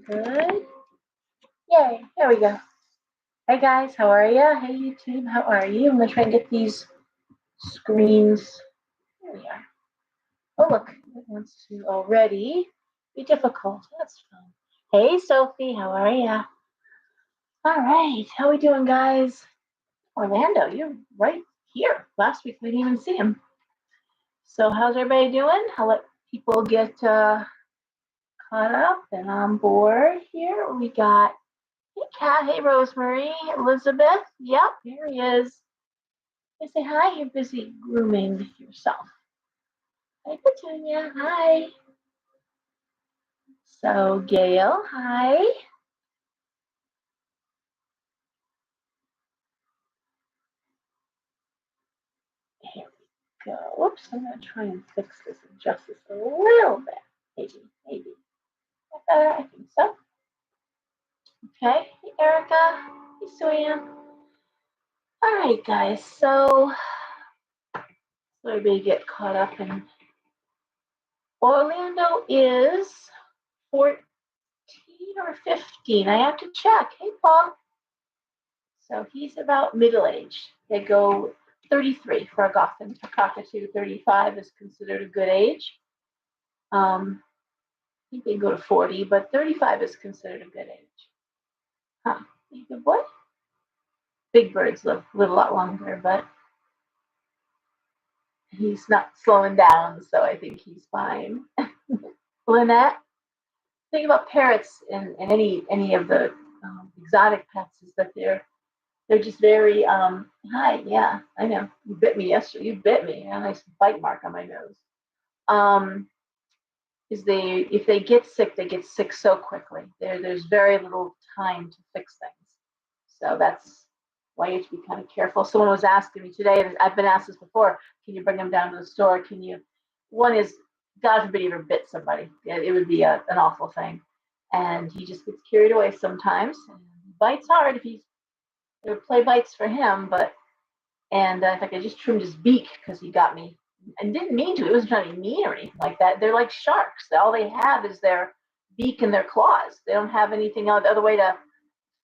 Good. Yay. There we go. Hey guys, how are you? Hey YouTube, how are you? I'm gonna try and get these screens. There we are. Oh look, it wants to already be difficult. That's fun. Hey Sophie, how are you? All right, how we doing, guys? Orlando, you're right here. Last week we didn't even see him. So how's everybody doing? I'll let people get caught up and on board here. We got hey Kat, hey Rosemary, Elizabeth. Yep, here he is. Hey, say hi. You're busy grooming yourself. Hi, Petunia. Hi. So Gail, hi. Here we go. Whoops, I'm gonna try and fix this, adjust this a little bit. Maybe. Better, I think so. Okay. Hey, Erica. Hey, Suyan. All right, guys. So everybody get caught up in Orlando is 14 or 15. I have to check. Hey, Paul. So he's about middle age. They go 33 for a cockatoo. 35 is considered a good age. I think they go to 40, but 35 is considered a good age. Huh? Good boy. Big birds live a lot longer, but he's not slowing down, so I think he's fine. Lynette, the thing about parrots and any of the exotic pets is that they're just very hi, yeah, I know. You bit me yesterday. You bit me. A nice bite mark on my nose. Is if they get sick so quickly. There's very little time to fix things. So that's why you have to be kind of careful. Someone was asking me today, and I've been asked this before, can you bring them down to the store? Can you? One is, God forbid you ever bit somebody. It would be an awful thing. And he just gets carried away sometimes. And he bites hard if he's, there are play bites for him, but, and in fact, I just trimmed his beak because he got me and didn't mean to. It wasn't trying to be mean or anything like that. They're like sharks. All they have is their beak and their claws. They don't have anything other way to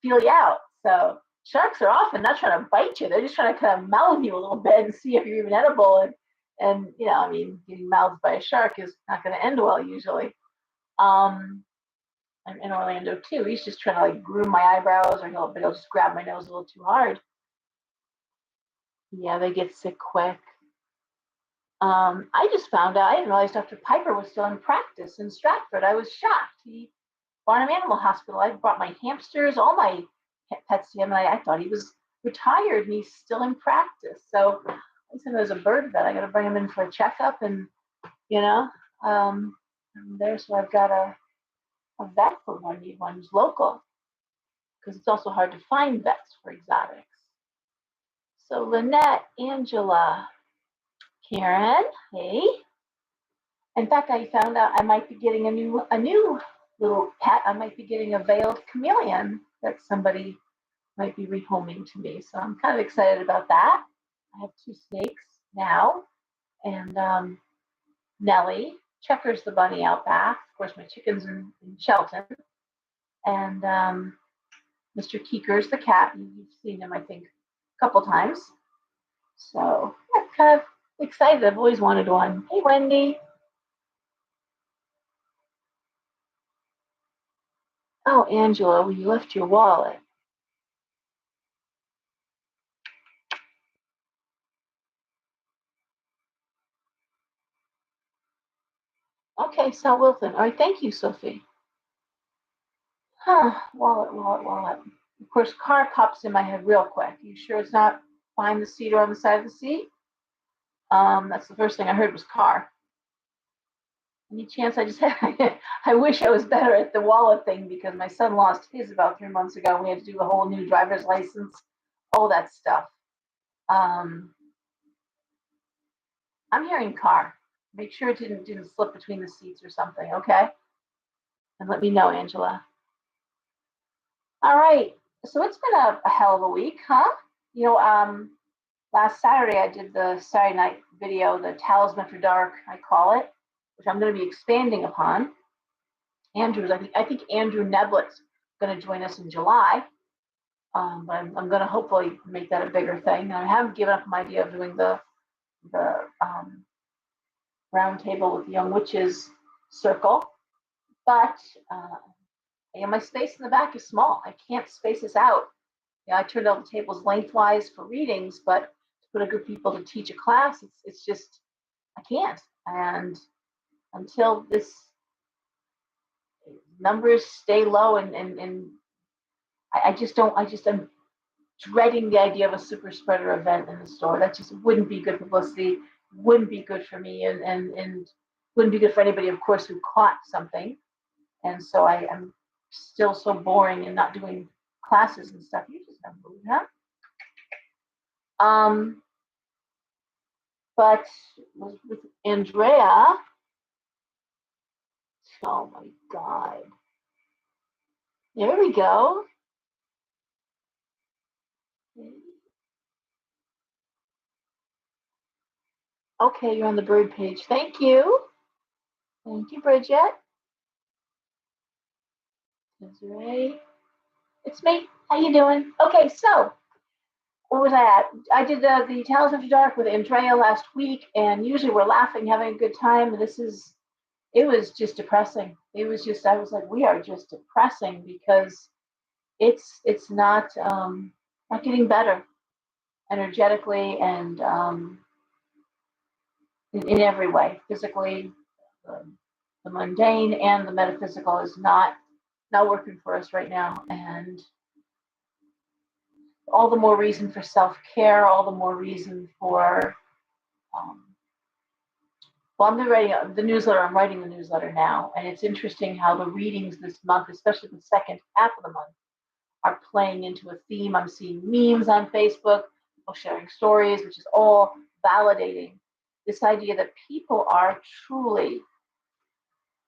feel you out. So sharks are often not trying to bite you. They're just trying to kind of mouth you a little bit and see if you're even edible. And you know, I mean, getting mouthed by a shark is not going to end well usually. I'm in Orlando too. He's just trying to like groom my eyebrows, or he'll just grab my nose a little too hard. Yeah, they get sick quick. I just found out, I didn't realize Dr. Piper was still in practice in Stratford. I was shocked. Barnum Animal Hospital. I brought my hamsters, all my pets to him, and I thought he was retired, and he's still in practice. So I said, there's a bird vet. I got to bring him in for a checkup, and you know, I'm there. So I've got a vet for one who's local, because it's also hard to find vets for exotics. So Lynette, Angela, Karen, hey. In fact, I found out I might be getting a new little pet. I might be getting a veiled chameleon that somebody might be rehoming to me. So I'm kind of excited about that. I have 2 snakes now, and Nellie, Checkers the bunny out back. Of course, my chickens in Shelton, and Mr. Keekers the cat. You've seen him, I think, a couple times. So I'm kind of excited. I've always wanted one. Hey, Wendy. Oh, Angela, well, you left your wallet. Okay, Sal Wilton. All right, thank you, Sophie. Huh, wallet. Of course, car pops in my head real quick. You sure it's not behind the seat or on the side of the seat? That's the first thing I heard was car. Any chance I just had? I wish I was better at the wallet thing, because my son lost his about 3 months ago. We had to do a whole new driver's license, all that stuff. I'm hearing car. Make sure it didn't slip between the seats or something, okay? And let me know, Angela. All right. So it's been a hell of a week, huh? You know, last Saturday I did the Saturday night video, the Talisman for Dark, I call it, which I'm going to be expanding upon. Andrews. I think Andrew Neblett's going to join us in July. But I'm going to hopefully make that a bigger thing. And I haven't given up my idea of doing the round table with the Young Witches circle, but my space in the back is small. I can't space this out. I turned out the tables lengthwise for readings, but to put a group of people to teach a class, it's just I can't. And until this numbers stay low, and I just don't. I'm dreading the idea of a super spreader event in the store. That just wouldn't be good publicity. Wouldn't be good for me, and wouldn't be good for anybody, of course, who caught something. And so I am still so boring and not doing classes and stuff. You just don't believe that. But with Andrea, oh my God. There we go. Okay, you're on the bird page. Thank you. Thank you, Bridget. Desiree. It's me. How you doing? Okay, so where was I at? I did the Tales After Dark with Andrea last week, and usually we're laughing, having a good time. It was just depressing. It was just, I was like, we are just depressing because it's not getting better energetically and in every way, physically, the mundane and the metaphysical is not working for us right now, and all the more reason for self-care, all the more reason for well, I'm writing the newsletter. I'm writing the newsletter now, and it's interesting how the readings this month, especially the second half of the month, are playing into a theme. I'm seeing memes on Facebook, people sharing stories, which is all validating this idea that people are truly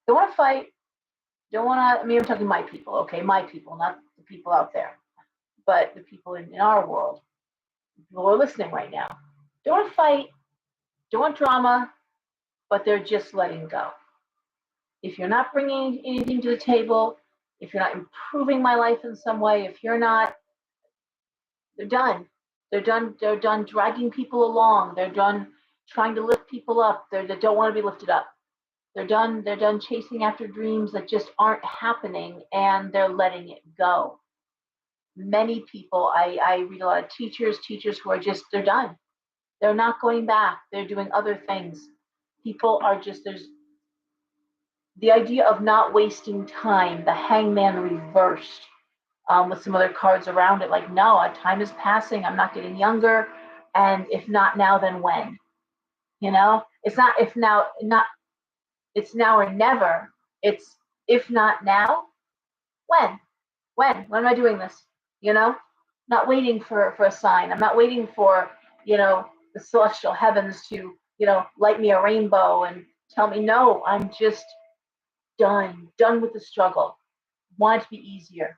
don't want to fight, don't want to. I mean, I'm talking my people, okay, my people, not the people out there, but the people in our world, people who are listening right now, don't want to fight, don't want drama, but they're just letting go. If you're not bringing anything to the table, if you're not improving my life in some way, if you're not, they're done. They're done. They're done dragging people along. They're done trying to lift people up. They don't want to be lifted up. They're done. They're done chasing after dreams that just aren't happening, and they're letting it go. Many people, I read a lot of teachers who are just, they're done. They're not going back. They're doing other things. People are just, there's the idea of not wasting time, the hangman reversed, with some other cards around it. Like, no, time is passing. I'm not getting younger. And if not now, then when? It's not if now, not it's now or never. It's if not now, when? When am I doing this? Not waiting for a sign. I'm not waiting for, the celestial heavens to, light me a rainbow and tell me, no, I'm just done with the struggle. Want it to be easier.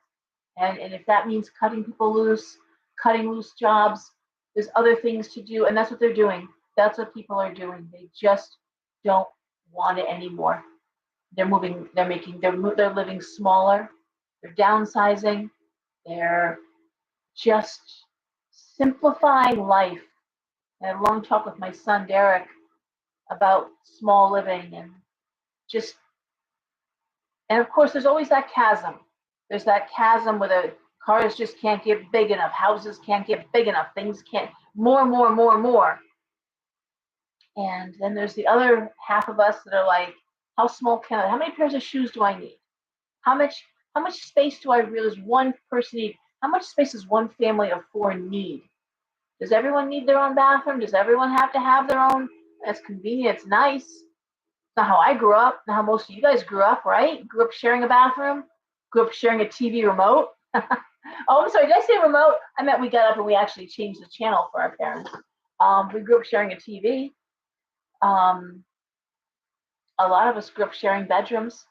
And if that means cutting people loose, cutting loose jobs, there's other things to do. And that's what they're doing. That's what people are doing. They just don't want it anymore. They're living smaller. They're downsizing. They're just simplifying life. I had a long talk with my son, Derek, about small living just, and of course, there's always that chasm. There's that chasm where the cars just can't get big enough, houses can't get big enough, things can't, more. And then there's the other half of us that are like, how many pairs of shoes do I need? How much space do I realize one person need? How much space does one family of four need? Does everyone need their own bathroom? Does everyone have to have their own? That's convenient, it's nice. It's not how I grew up, not how most of you guys grew up, right? Grew up sharing a bathroom, grew up sharing a TV remote. Oh, I'm sorry, did I say remote? I meant we got up and we actually changed the channel for our parents. We grew up sharing a TV. A lot of us grew up sharing bedrooms,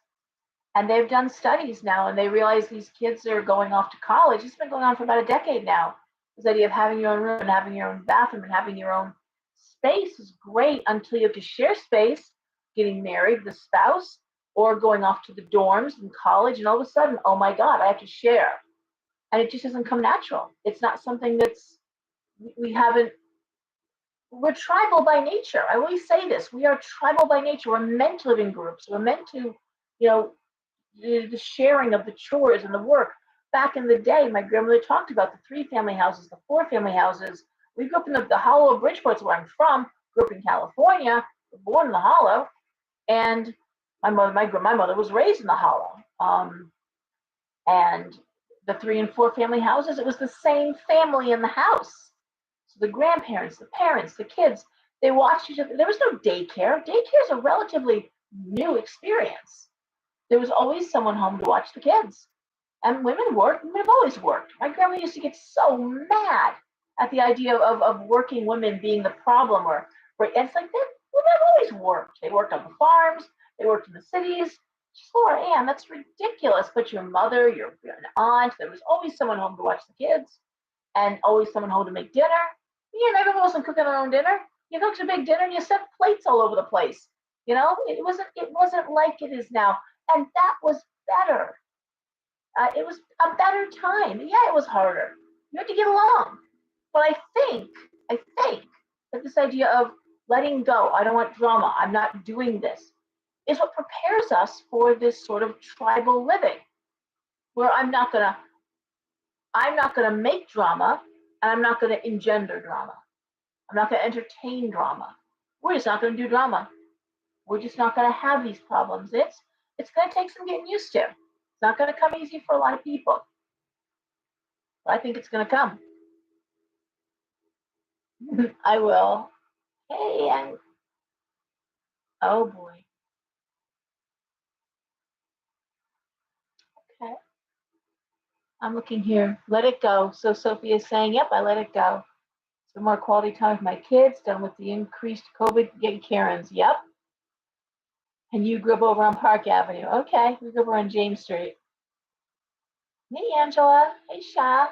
and they've done studies now, and they realize these kids are going off to college. It's been going on for about a decade now. This idea of having your own room and having your own bathroom and having your own space is great until you have to share space, getting married, the spouse, or going off to the dorms in college, and all of a sudden, oh my God, I have to share. And it just doesn't come natural. It's not something that's, we haven't, we're tribal by nature. I always say this, we are tribal by nature. We're meant to live in groups. We're meant to, you know, the sharing of the chores and the work. Back in the day, my grandmother talked about the 3-family houses, the 4-family houses. We grew up in the Hollow of Bridgeport's where I'm from, grew up in California, born in the Hollow, and my mother was raised in the Hollow. And the 3 and 4-family houses, it was the same family in the house. So the grandparents, the parents, the kids, they watched each other. There was no daycare. Daycare is a relatively new experience. There was always someone home to watch the kids. And women worked, women have always worked. My grandma used to get so mad at the idea of working women being the problem, or it's like that women have always worked. They worked on the farms, they worked in the cities. Sure, Anne, that's ridiculous. But your mother, your aunt, there was always someone home to watch the kids, and always someone home to make dinner. You never wasn't cooking their own dinner. You cooked a big dinner and you set plates all over the place. It wasn't like it is now. And that was better. It was a better time. Yeah, it was harder. You had to get along. But I think that this idea of letting go, I don't want drama, I'm not doing this, is what prepares us for this sort of tribal living, where I'm not gonna make drama, and I'm not gonna engender drama. I'm not gonna entertain drama. We're just not gonna do drama. We're just not gonna have these problems. It's gonna take some getting used to. It's not gonna come easy for a lot of people. But I think it's gonna come. I will. Hey, and oh boy. Okay. I'm looking here. Let it go. So Sophie is saying, yep, I let it go. Some more quality time with my kids, done with the increased COVID, getting Karens. Yep. And you grew up over on Park Avenue. Okay. We grew up over on James Street. Hey, Angela. Hey, Sha.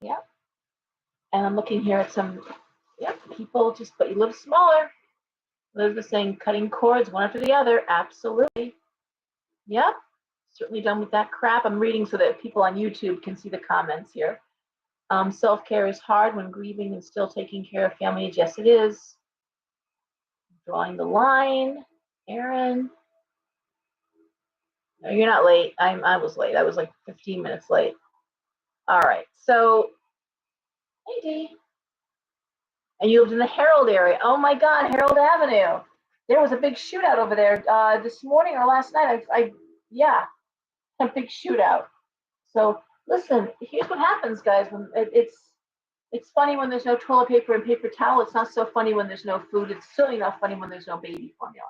Yep. And I'm looking here at some, yep, people just, but you live smaller. Elizabeth saying cutting cords one after the other. Absolutely. Yep. Certainly done with that crap. I'm reading so that people on YouTube can see the comments here. Self-care is hard when grieving and still taking care of family. Yes, it is. Drawing the line. Aaron. No, you're not late. I was late. I was like 15 minutes late. All right. So, hey, Dee. And you lived in the Herald area. Oh my God, Herald Avenue. There was a big shootout over there this morning or last night. Yeah, a big shootout. So listen, here's what happens, guys. When it's funny when there's no toilet paper and paper towel. It's not so funny when there's no food. It's certainly not funny when there's no baby formula.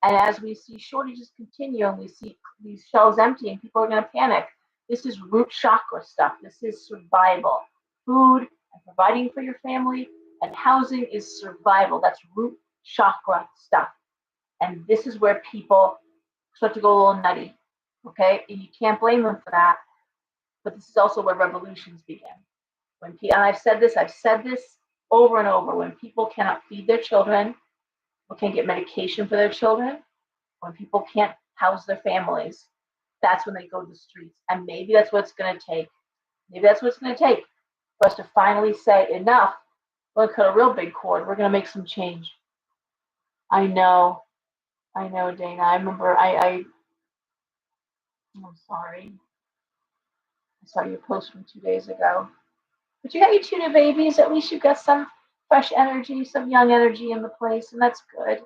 And as we see shortages continue and we see these shelves empty and people are going to panic, this is root chakra stuff. This is survival. Food and providing for your family and housing is survival. That's root chakra stuff. And this is where people start to go a little nutty. Okay? And you can't blame them for that. But this is also where revolutions begin. And I've said this over and over. When people cannot feed their children, people can't get medication for their children, when people can't house their families, that's when they go to the streets. And maybe that's what it's going to take. Maybe that's what it's going to take for us to finally say, enough. We're going to cut a real big cord. We're going to make some change. I know, Dana. I remember I'm sorry. I saw your post from 2 days ago. But you got your 2 new babies. At least you've got some fresh energy, some young energy in the place, and that's good.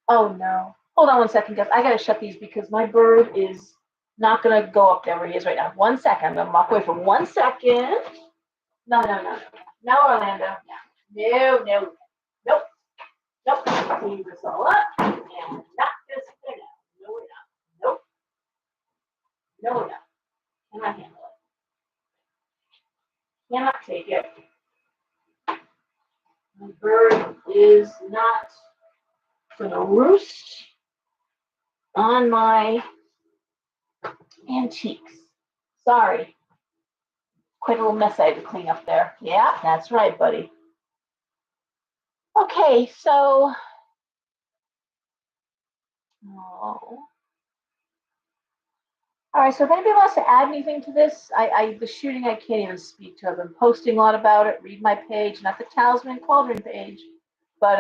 Oh no. Hold on one second, guys. I gotta shut these because my bird is not gonna go up there where he is right now. 1 second. I'm gonna walk away for 1 second. No. No, Orlando. No. Nope. Clean this all up and knock this thing out. No, we're not. Nope. No, we're not. Cannot handle it. Cannot take it. My bird is not gonna roost on my antiques. Sorry. Quite a little mess I had to clean up there. Yeah, that's right, buddy. Okay, so oh. All right, so if anybody wants to add anything to this, the shooting I can't even speak to. I've been posting a lot about it. Read my page, not the Talisman Cauldron page, but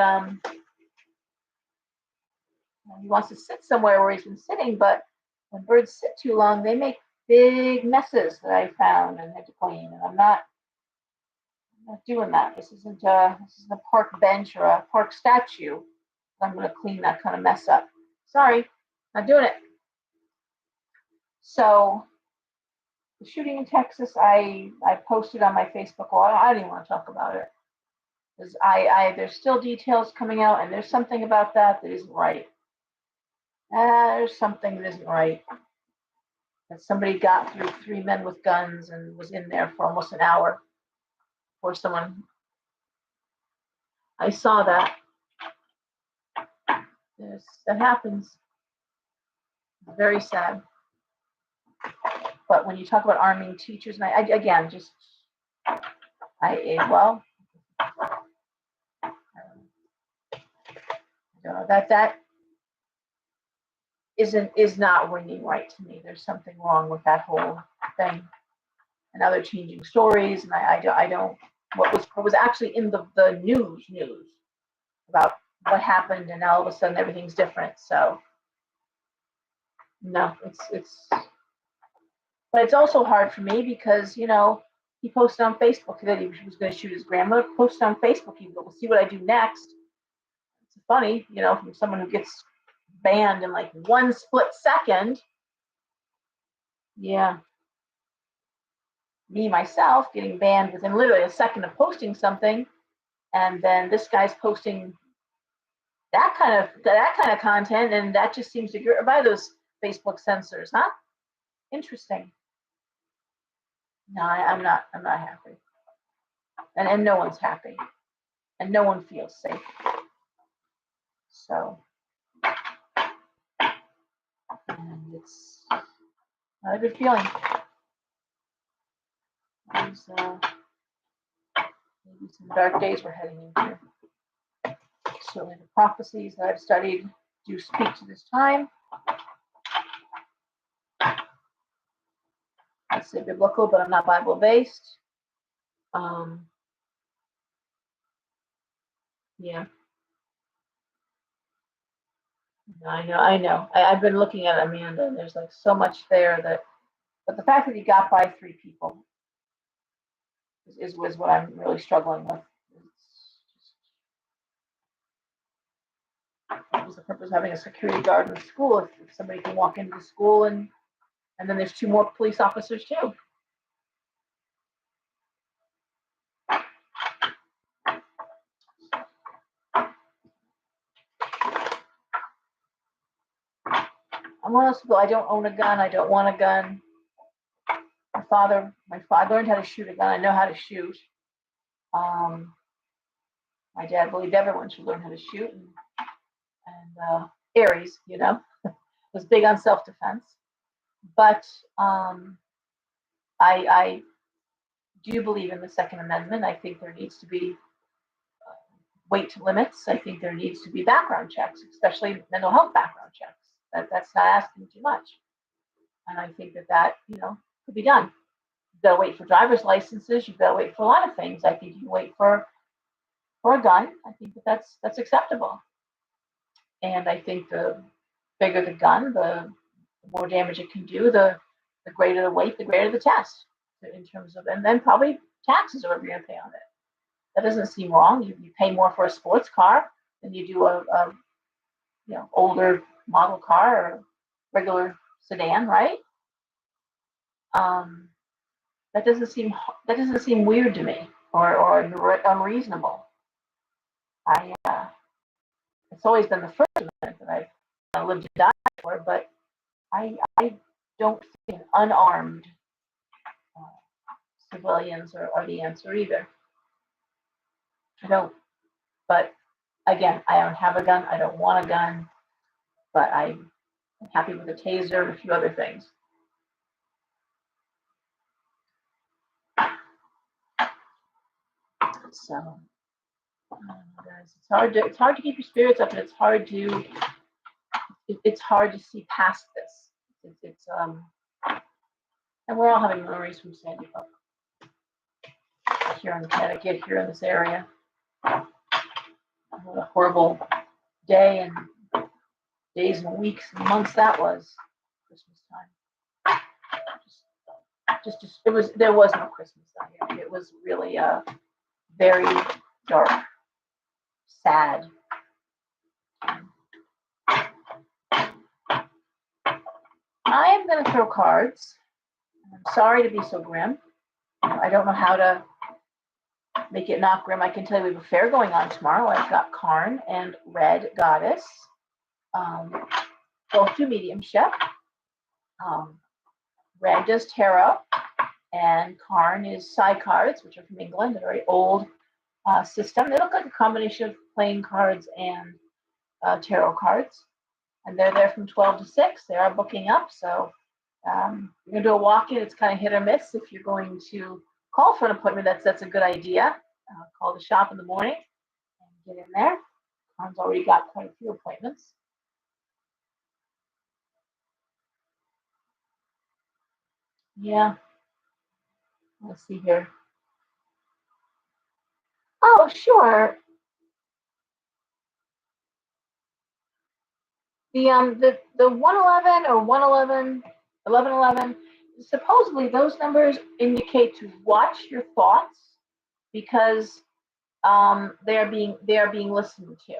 he wants to sit somewhere where he's been sitting. But when birds sit too long, they make big messes that I found and had to clean. And I'm not doing that. This isn't a park bench or a park statue. I'm going to clean that kind of mess up. Sorry, not doing it. So the shooting in Texas, I posted on my Facebook wall. I don't even want to talk about it because there's still details coming out, and there's something about that isn't right. There's something that isn't right. That somebody got through 3 men with guns and was in there for almost an hour before someone. I saw that. That happens. It's very sad. But when you talk about arming teachers, and I again just well, I don't know that is not ringing right to me. There's something wrong with that whole thing. And now they're changing stories, and I don't what was actually in the news about what happened, and all of a sudden everything's different. So no, it's but it's also hard for me because he posted on Facebook that he was going to shoot his grandmother. Posted on Facebook, he will see what I do next. It's funny, from someone who gets banned in like 1 split second. Yeah, me myself getting banned within literally a second of posting something, and then this guy's posting that kind of content, and that just seems to get by those Facebook censors, huh? Interesting. No, I'm not happy, and no one's happy, and no one feels safe. So, and it's not a good feeling. There's maybe some dark days we're heading into. Certainly, the prophecies that I've studied do speak to this time. I say biblical, but I'm not Bible based. Yeah. I know. I've been looking at Amanda, and there's like so much there but the fact that he got by 3 people was what I'm really struggling with. What was the purpose of having a security guard in the school if somebody can walk into the school and then there's 2 more police officers too? I'm one of those people. I don't own a gun. I don't want a gun. My father learned how to shoot a gun. I know how to shoot. My dad believed everyone should learn how to shoot, and Aries, was big on self-defense. But I do believe in the Second Amendment. I think there needs to be weight limits. I think there needs to be background checks, especially mental health background checks. That's not asking too much. And I think that could be done. You've got to wait for driver's licenses. You've got to wait for a lot of things. I think you can wait for a gun. I think that's acceptable. And I think the bigger the gun, the more damage it can do. The greater the weight, the greater the test in terms of, and then probably taxes are what you're going to pay on it. That doesn't seem wrong. You pay more for a sports car than you do a older model car or regular sedan, right? That doesn't seem weird to me or unreasonable. It's always been the First Amendment that I've lived and died for, but I don't think unarmed civilians are the answer either. I don't. But again, I don't have a gun. I don't want a gun. But I'm happy with a taser and a few other things. So Guys, it's hard to keep your spirits up, and it's hard to see past this. And we're all having memories from Sandy Hook here in Connecticut, here in this area. What a horrible day and days and weeks and months that was. Christmas time. Just there was no Christmas that year. It was really very dark, sad. I am going to throw cards. I'm sorry to be so grim. I don't know how to make it not grim. I can tell you we have a fair going on tomorrow. I've got Karn and Red Goddess, both do mediumship. Red does tarot, and Karn is side cards, which are from England, a very old system. They look like a combination of playing cards and tarot cards. And they're there from 12 to 6. They are booking up, so you're going to do a walk-in. It's kind of hit or miss. If you're going to call for an appointment, that's a good idea. Call the shop in the morning and get in there. Karn's already got quite a few appointments. Yeah. Let's see here. Oh, sure. The 111 or 111, 1111, supposedly those numbers indicate to watch your thoughts because they are being listened to.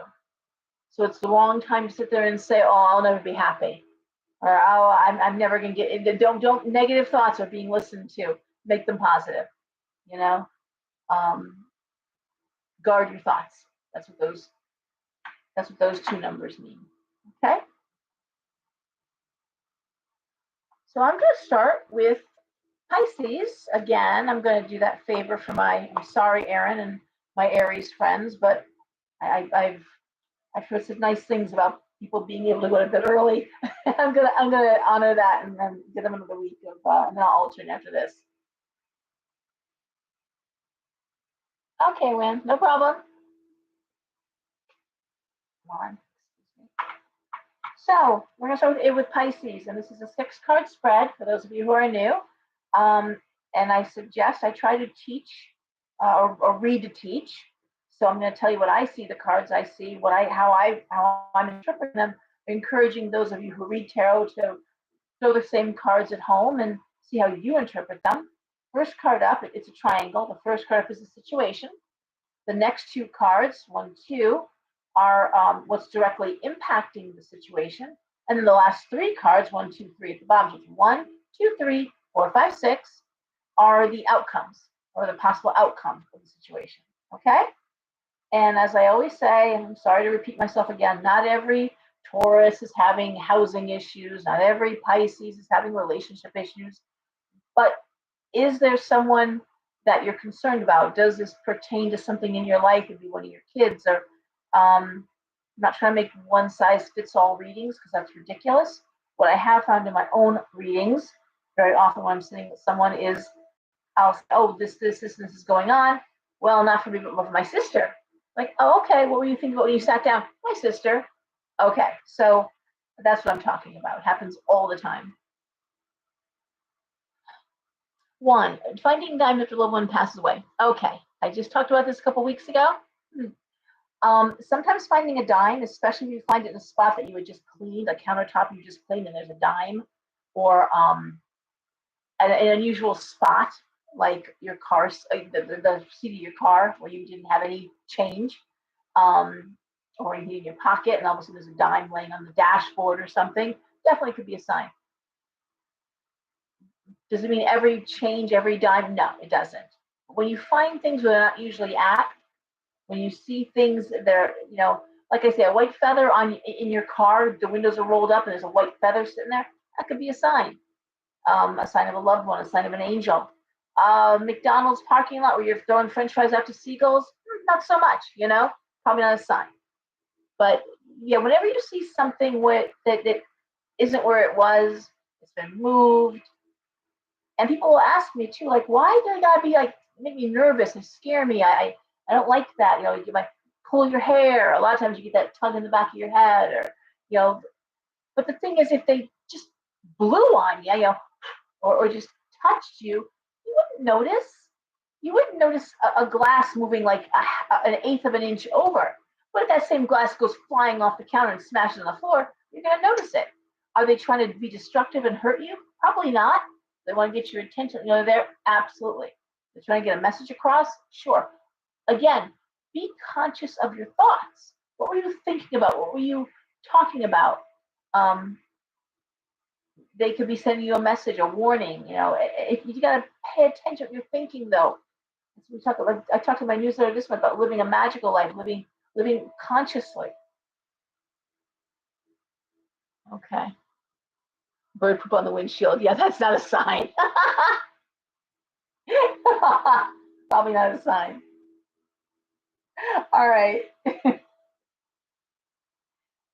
So it's the wrong time to sit there and say, "Oh, I'll never be happy," or "Oh, I'm never gonna get it." Don't negative thoughts are being listened to. Make them positive. You know, guard your thoughts. That's what those two numbers mean. Okay. So I'm going to start with Pisces. Again, I'm going to do that favor for I'm sorry, Aaron, and my Aries friends, but I've heard some nice things about people being able to go to bed early. I'm gonna honor that and then give them another week of, and then I'll alternate after this. Okay, Win, no problem. Come on. So we're gonna start with Pisces, and this is a 6-card spread for those of you who are new. And I suggest I try to teach or read to teach. So I'm going to tell you what I see, the cards I see, how I'm interpreting them, encouraging those of you who read tarot to throw the same cards at home and see how you interpret them. First card up, it's a triangle. The first card up is the situation. The next two cards, 1, 2, are what's directly impacting the situation. And then the last 3 cards, 1, 2, 3 at the bottom, so 1, 2, 3, 4, 5, 6, are the outcomes or the possible outcome of the situation. Okay? And as I always say, and I'm sorry to repeat myself again, not every Taurus is having housing issues, not every Pisces is having relationship issues, but is there someone that you're concerned about? Does this pertain to something in your life? It'd be one of your kids, or I'm not trying to make one size fits all readings because that's ridiculous. What I have found in my own readings, very often when I'm sitting with someone is, I'll say, oh, this is going on. Well, not for me, but for my sister. Like, oh, okay, what were you thinking about when you sat down? My sister. Okay, so that's what I'm talking about. It happens all the time. 1, finding time after a loved one passes away. Okay, I just talked about this a couple weeks ago. Sometimes finding a dime, especially if you find it in a spot that you had just cleaned, a countertop you just cleaned, and there's a dime, or an unusual spot like your car, the seat of your car where you didn't have any change, or in your pocket, and all of a sudden there's a dime laying on the dashboard or something. Definitely could be a sign. Does it mean every change, every dime? No, it doesn't. When you find things where they're not usually at, when you see things that are, like I say, a white feather in your car, the windows are rolled up and there's a white feather sitting there, that could be a sign of a loved one, a sign of an angel. McDonald's parking lot where you're throwing French fries out to seagulls, not so much, probably not a sign. But yeah, whenever you see something that isn't where it was, it's been moved, and people will ask me too, like, why do I gotta be like, make me nervous and scare me? I don't like that. pull your hair. A lot of times you get that tug in the back of your head, or you know. But the thing is, if they just blew on you, or just touched you, you wouldn't notice. You wouldn't notice a glass moving like an eighth of an inch over. But if that same glass goes flying off the counter and smashes on the floor, you're going to notice it. Are they trying to be destructive and hurt you? Probably not. They want to get your attention. They're absolutely. They're trying to get a message across. Sure. Again, be conscious of your thoughts. What were you thinking about? What were you talking about? They could be sending you a message, a warning. If you got to pay attention to what you're thinking, though. I talked in my newsletter this month about living a magical life, living consciously. Okay. Bird poop on the windshield. Yeah, that's not a sign. Probably not a sign. All right.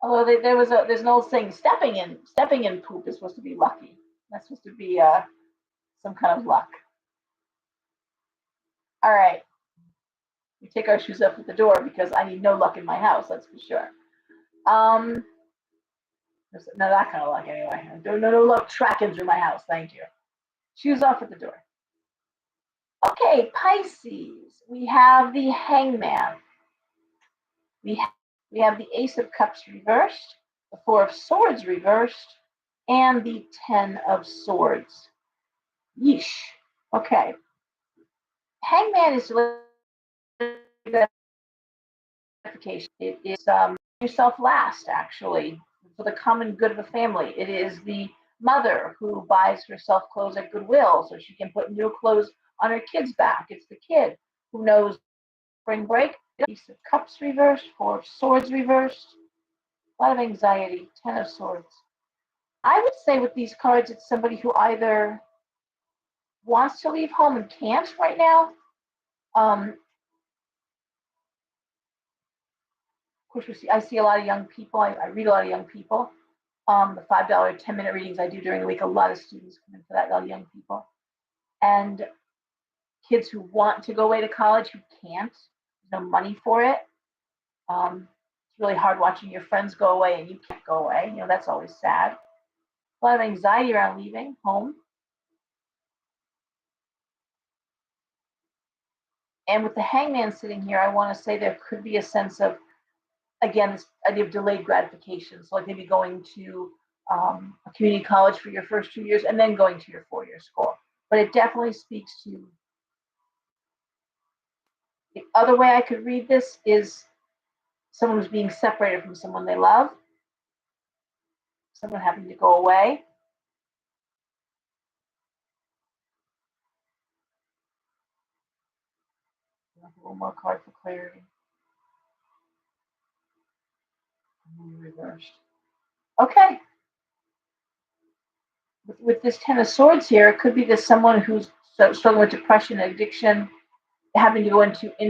Although there's an old saying, stepping in poop is supposed to be lucky. That's supposed to be some kind of luck. All right. We take our shoes up at the door because I need no luck in my house. That's for sure. No, that kind of luck anyway. No luck tracking through my house. Thank you. Shoes off at the door. Okay, Pisces. We have the Hangman. We have the Ace of Cups reversed, the Four of Swords reversed, and the Ten of Swords. Yeesh. Okay. Hangman is gratification. It is yourself last, actually, for the common good of the family. It is the mother who buys herself clothes at Goodwill so she can put new clothes on her kid's back. It's the kid who knows spring break. Ace of Cups reversed, Four of Swords reversed. A lot of anxiety. Ten of Swords. I would say with these cards, it's somebody who either wants to leave home and can't right now. Of course, I see a lot of young people. I read a lot of young people. The $5 10-minute readings I do during the week, a lot of students come in for that, a lot of young people. And kids who want to go away to college who can't. There's no money for it. It's really hard watching your friends go away and you can't go away. That's always sad. A lot of anxiety around leaving home. And with the Hangman sitting here, I want to say there could be a sense of, again, this idea of delayed gratification. So like maybe going to a community college for your first 2 years and then going to your 4-year school. But it definitely speaks to, the other way I could read this is someone who's being separated from someone they love, someone having to go away. A little more card for clarity. Reversed. Okay. With this Ten of Swords here, it could be this someone who's struggling with depression, addiction, having to go into a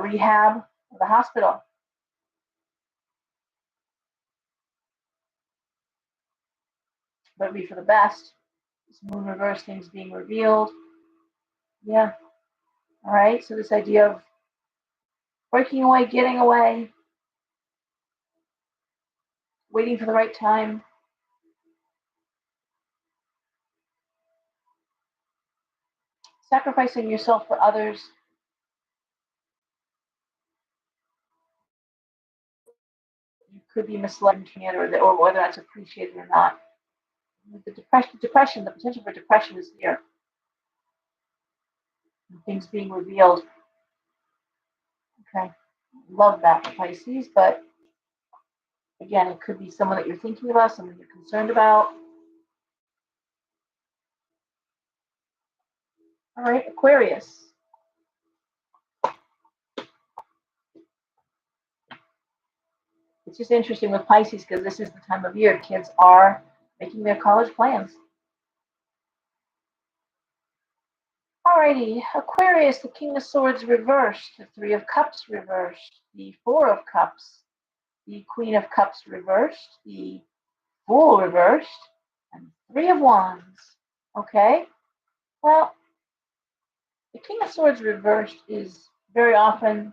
rehab or the hospital. But it'd be for the best. This moon reverse, things being revealed. Yeah. All right. So this idea of breaking away, getting away, waiting for the right time. Sacrificing yourself for others. You could be misled it, or whether that's appreciated or not. The depression, the potential for depression is here. Things being revealed. Okay. Love that for Pisces, but again, it could be someone that you're thinking about, someone you're concerned about. All right, Aquarius. It's just interesting with Pisces because this is the time of year kids are making their college plans. Alrighty, Aquarius, the King of Swords reversed, the Three of Cups reversed, the Four of Cups, the Queen of Cups reversed, the Fool reversed, and Three of Wands. Okay, well, the King of Swords reversed is very often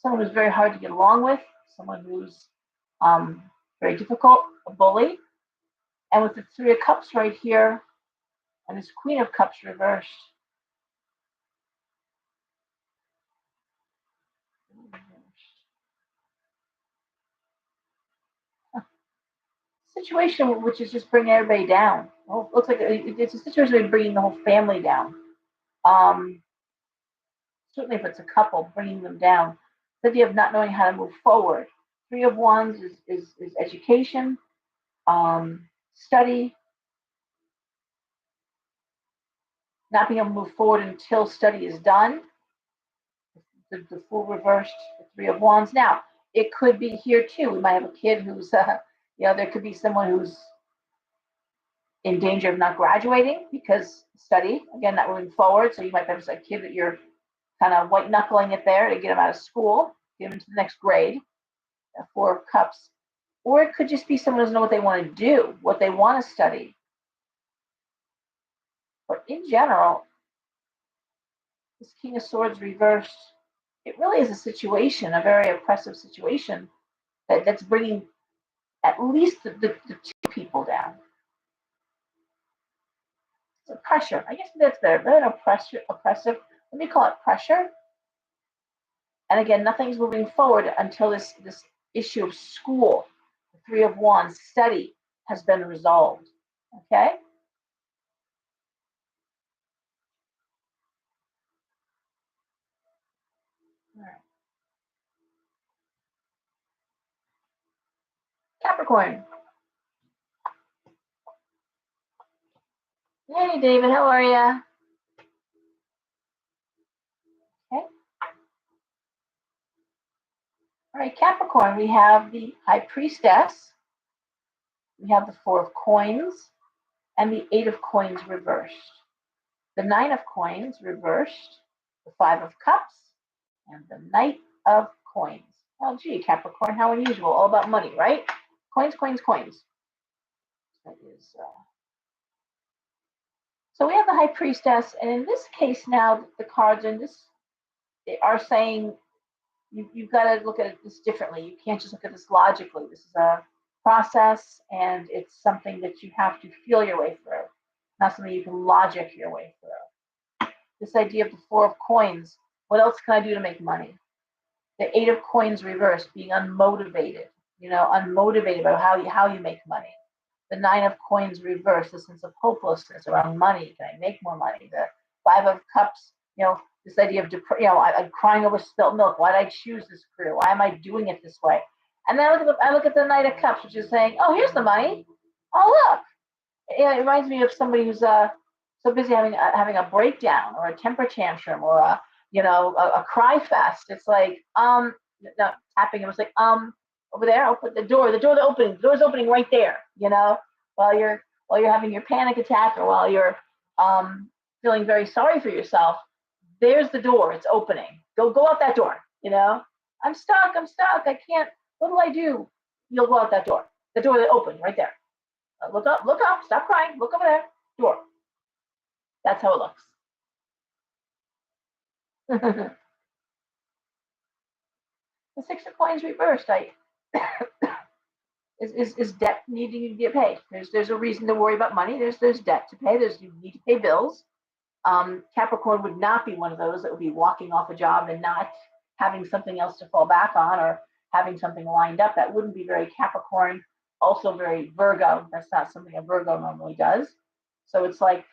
someone who's very hard to get along with, someone who's very difficult, a bully. And with the Three of Cups right here and this Queen of Cups reversed, situation which is just bringing everybody down. Well, looks like it's a situation where bringing the whole family down. Um, Certainly, if it's a couple, bringing them down. The idea of not knowing how to move forward. Three of Wands is education, study, not being able to move forward until study is done. The Fool reversed, the Three of Wands. Now, it could be here too. We might have a kid who's, there could be someone who's in danger of not graduating because study, again, not moving forward. So you might have a kid that you're kind of white knuckling it there to get them out of school, get them into the next grade, Four of Cups. Or it could just be someone who doesn't know what they want to do, what they want to study. But in general, this King of Swords reversed, it really is a situation, a very oppressive situation that's bringing at least the two people down. So pressure, I guess that's better than oppressive. Let me call it pressure. And again, nothing's moving forward until this issue of school, the Three of Wands, study has been resolved. Okay? All right. Capricorn. Hey, David, how are you? Okay. All right, Capricorn, we have the High Priestess, we have the Four of Coins, and the Eight of Coins reversed. The Nine of Coins reversed, the Five of Cups, and the Knight of Coins. Oh, gee, Capricorn, how unusual. All about money, right? Coins, coins, coins. That is. So we have the High Priestess, and in this case now, the cards in this are saying you've got to look at this differently. You can't just look at this logically. This is a process, and it's something that you have to feel your way through, not something you can logic your way through. This idea of the Four of Coins, what else can I do to make money? The Eight of Coins reversed, being unmotivated, unmotivated about how you make money. The Nine of Coins reversed, the sense of hopelessness around money. Can I make more money? The Five of Cups, this idea of I'm crying over spilt milk. Why did I choose this career? Why am I doing it this way? And then I look at the Knight of Cups, which is saying, oh, here's the money. Oh, look. It reminds me of somebody who's so busy having a breakdown or a temper tantrum or a cry fest. It's like, no, tapping. It was like, over there, I'll put the door's opening right there, while you're having your panic attack or while you're feeling very sorry for yourself. There's the door, it's opening. Go out that door, I'm stuck, I can't, what do I do? You'll go out that door. The door that opened right there. Look up, stop crying, look over there, door. That's how it looks. The Six of Coins reversed. Is debt needing to get paid? There's a reason to worry about money. There's debt to pay. You need to pay bills. Capricorn would not be one of those that would be walking off a job and not having something else to fall back on or having something lined up. That wouldn't be very Capricorn. Also very Virgo. That's not something a Virgo normally does. So it's like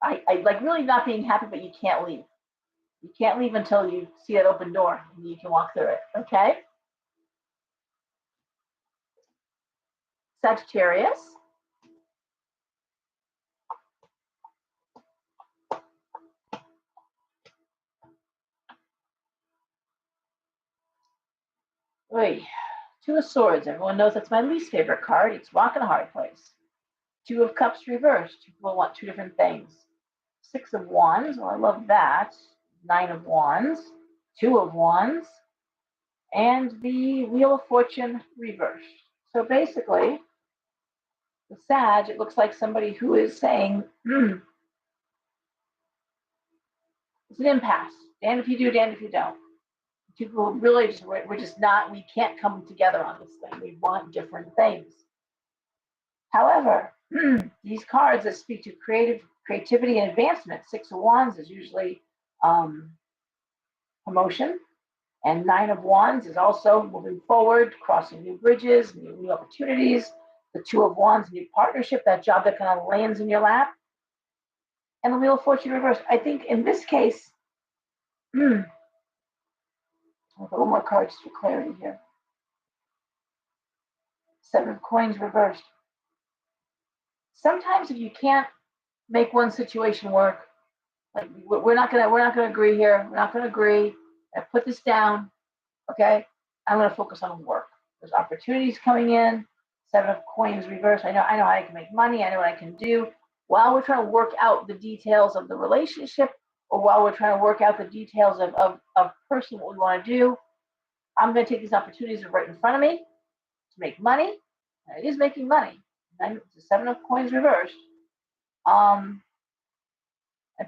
I like really not being happy, but you can't leave. You can't leave until you see that open door and you can walk through it. Okay. Sagittarius. Oy. Two of Swords. Everyone knows that's my least favorite card. It's rock and a hard place. Two of Cups reversed. People want two different things. Six of Wands. Well, I love that. Nine of Wands. Two of Wands. And the Wheel of Fortune reversed. So basically, the Sag, it looks like somebody who is saying, It's an impasse. Damned if you do, damned if you don't. People really just, we're just not, we can't come together on this thing. We want different things. However, these cards that speak to creativity and advancement, Six of Wands is usually promotion, and Nine of Wands is also moving forward, crossing new bridges, new opportunities. The Two of Wands, new partnership, that job that kind of lands in your lap. And the Wheel of Fortune reversed. I think in this case, I'll put a little more cards for clarity here. Seven of Coins reversed. Sometimes if you can't make one situation work, like we're not gonna agree here. We're not gonna agree. I put this down. Okay, I'm gonna focus on work. There's opportunities coming in. Seven of Coins reversed. I know how I can make money. I know what I can do. While we're trying to work out the details of the relationship, or while we're trying to work out the details of personally what we want to do, I'm going to take these opportunities that are right in front of me to make money. And it is making money. And the Seven of Coins reversed. And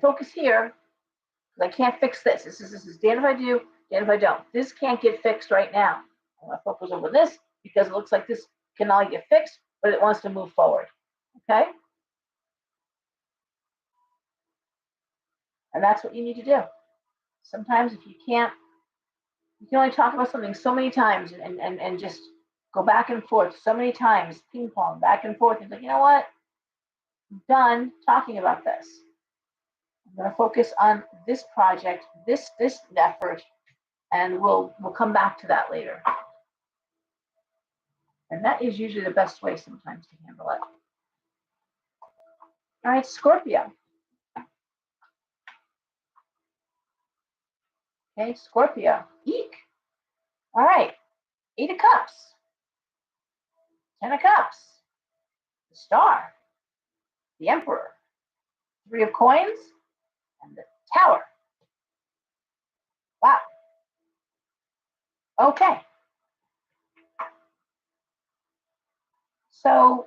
focus here, because I can't fix this. This is damned if I do, damned if I don't. This can't get fixed right now. I'm going to focus over this because it looks like this can only get fixed, but it wants to move forward. Okay? And that's what you need to do. Sometimes if you can't, you can only talk about something so many times and just go back and forth so many times, ping pong, back and forth. And like, you know what? I'm done talking about this. I'm going to focus on this project, this effort, and we'll come back to that later. And that is usually the best way sometimes to handle it. All right, Scorpio. Okay, Scorpio. Eek. All right, Eight of Cups, Ten of Cups, the Star, the Emperor, Three of Coins, and the Tower. Wow. Okay. So,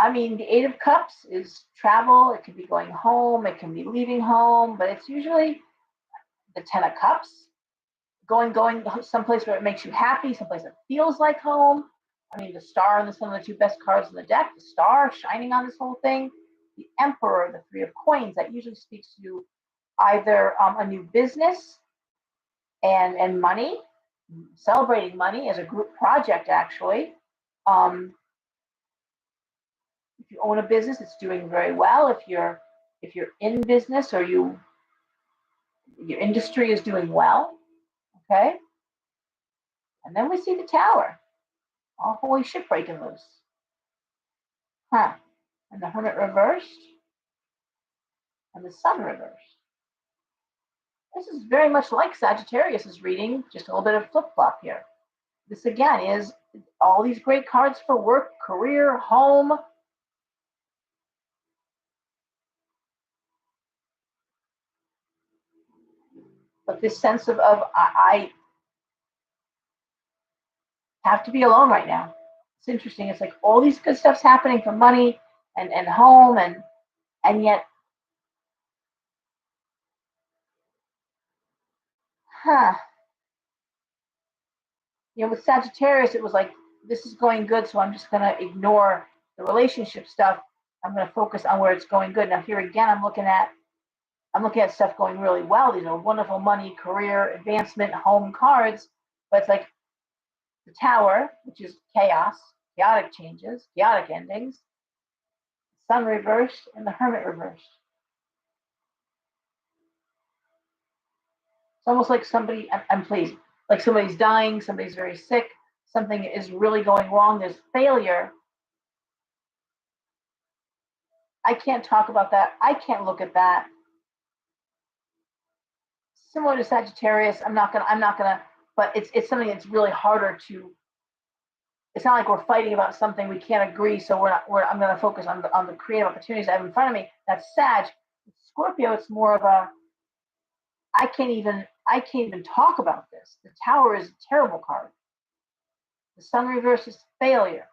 I mean, the Eight of Cups is travel. It can be going home. It can be leaving home, but it's usually the Ten of Cups, going someplace where it makes you happy, someplace that feels like home. I mean, the Star and one of the two best cards in the deck, the Star shining on this whole thing. The Emperor, the Three of Coins, that usually speaks to either a new business and money, celebrating money as a group project, actually. If you own a business, it's doing very well. If you're in business or your industry is doing well, okay. And then we see the Tower. Oh, holy shit, breaking loose. Huh. And the Hermit reversed. And the Sun reversed. This is very much like Sagittarius's reading, just a little bit of flip-flop here. This again is all these great cards for work, career, home. But this sense of I have to be alone right now. It's interesting. It's like all these good stuff's happening for money and home and yet, with Sagittarius, it was like, this is going good, so I'm just going to ignore the relationship stuff. I'm going to focus on where it's going good. Now here again, I'm looking at stuff going really well. These are wonderful money, career, advancement, home cards, but it's like the Tower, which is chaos, chaotic changes, chaotic endings, Sun reversed, and the Hermit reversed. It's almost like somebody, I'm pleased, like somebody's dying, somebody's very sick, something is really going wrong, there's failure. I can't talk about that. I can't look at that. Similar to Sagittarius, I'm not gonna, but it's something that's really harder to, it's not like we're fighting about something we can't agree, so I'm gonna focus on the creative opportunities I have in front of me. That's Sag. Scorpio, it's more of a, I can't even talk about this. The Tower is a terrible card. The Sun reverse is failure.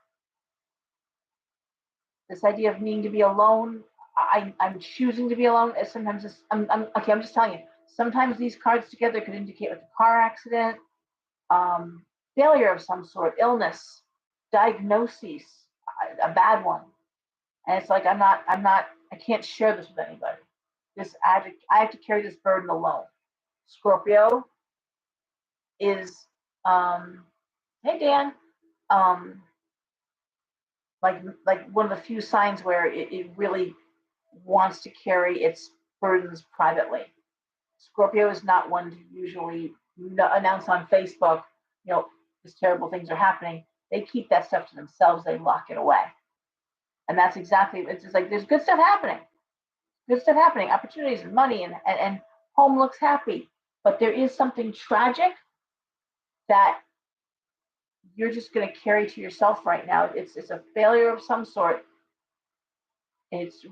This idea of needing to be alone, I'm choosing to be alone. Sometimes I'm just telling you. Sometimes these cards together could indicate like a car accident, failure of some sort, illness, diagnosis, a bad one. And it's like, I can't share this with anybody. I have to carry this burden alone. Scorpio is, hey Dan, um, like one of the few signs where it really wants to carry its burdens privately. Scorpio is not one to usually announce on Facebook, these terrible things are happening. They keep that stuff to themselves. They lock it away. And that's exactly, it's just like, there's good stuff happening. Good stuff happening, opportunities and money and home looks happy. But there is something tragic that you're just going to carry to yourself right now. It's a failure of some sort. It's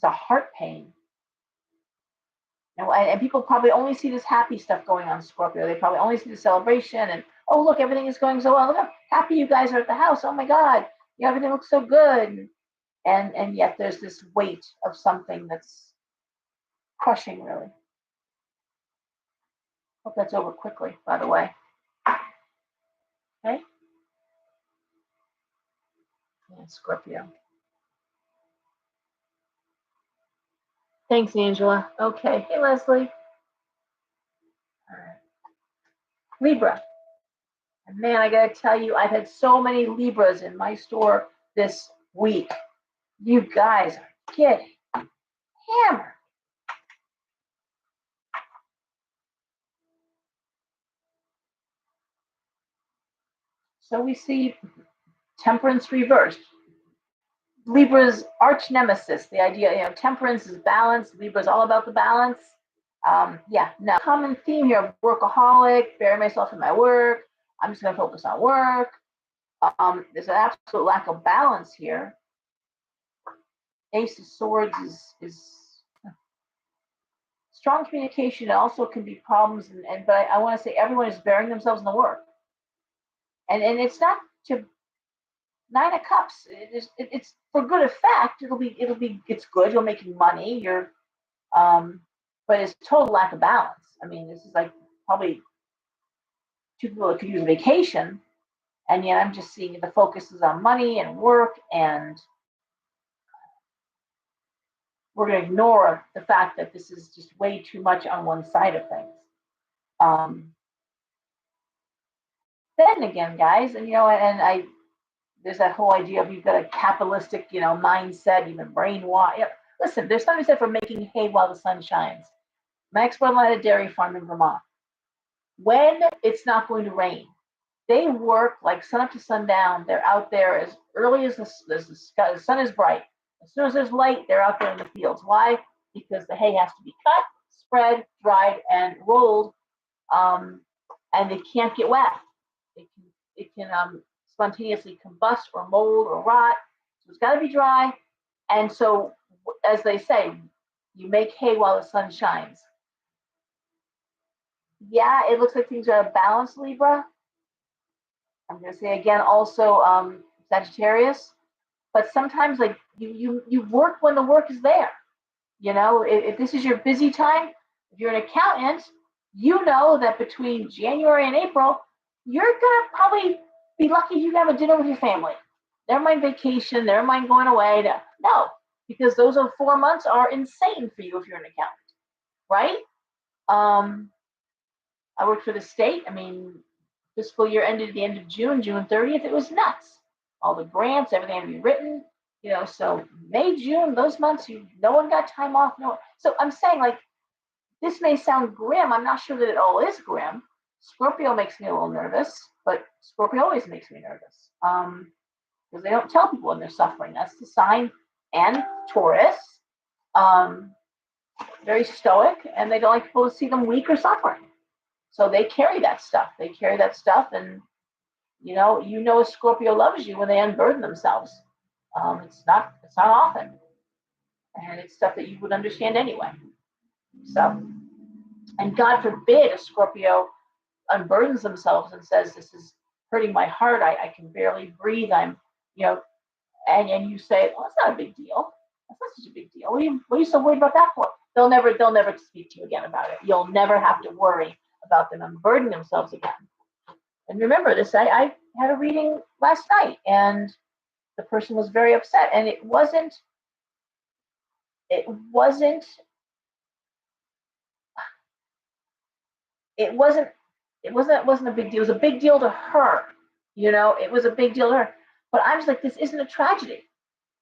a heart pain. And people probably only see this happy stuff going on, Scorpio. They probably only see the celebration and, oh, look, everything is going so well. Look how happy you guys are at the house. Oh my God, everything looks so good. And yet there's this weight of something that's crushing, really. Hope that's over quickly, by the way. Okay? Yeah, Scorpio. Thanks, Angela. Okay. Hey, Leslie. All right. Libra. And man, I got to tell you, I've had so many Libras in my store this week. You guys are getting hammered. So we see temperance reversed. Libra's arch nemesis, the idea, temperance is balance. Libra's all about the balance. No common theme here, workaholic, bury myself in my work. I'm just going to focus on work. There's an absolute lack of balance here. Ace of Swords is strong communication. It also can be problems, but I want to say everyone is burying themselves in the work, and it's not to Nine of Cups. It's for good effect. It's good. You're making money. But it's total lack of balance. I mean, this is like probably two people that could use a vacation, and yet I'm just seeing the focus is on money and work, and we're going to ignore the fact that this is just way too much on one side of things. Then again, guys, and there's that whole idea of you've got a capitalistic, mindset, even brainwash. Listen, there's something said for making hay while the sun shines. My ex-brother had a dairy farm in Vermont. When it's not going to rain, they work like sun up to sundown. They're out there as early as the sun is bright. As soon as there's light, they're out there in the fields. Why? Because the hay has to be cut, spread, dried, and rolled, and it can't get wet. It can spontaneously combust or mold or rot. So it's got to be dry. And so, as they say, you make hay while the sun shines. Yeah, it looks like things are out of balance, Libra. I'm going to say again, also Sagittarius. But sometimes, like you work when the work is there. If this is your busy time, if you're an accountant, you know that between January and April, you're gonna probably be lucky you have a dinner with your family. Never mind vacation, never mind going away. No, because those 4 months are insane for you if you're an accountant, right? I worked for the state. I mean, fiscal year ended at the end of June 30th. It was nuts. All the grants, everything had to be written. So May, June, those months, no one got time off. So I'm saying, like, this may sound grim. I'm not sure that it all is grim. Scorpio makes me a little nervous, but Scorpio always makes me nervous because they don't tell people when they're suffering. That's the sign. And Taurus, very stoic, and they don't like people to see them weak or suffering. So they carry that stuff. And a Scorpio loves you when they unburden themselves. It's not often, and it's stuff that you would understand anyway. So, and God forbid a Scorpio unburdens themselves and says, "This is hurting my heart. I can barely breathe. I'm, and you say, "Well, it's not a big deal." That's not such a big deal. What are you so worried about that for? They'll never speak to you again about it. You'll never have to worry about them unburdening themselves again. And remember this, I had a reading last night and the person was very upset and it wasn't, it wasn't, it wasn't a big deal. It was a big deal to her. It was a big deal to her. But I was like, this isn't a tragedy.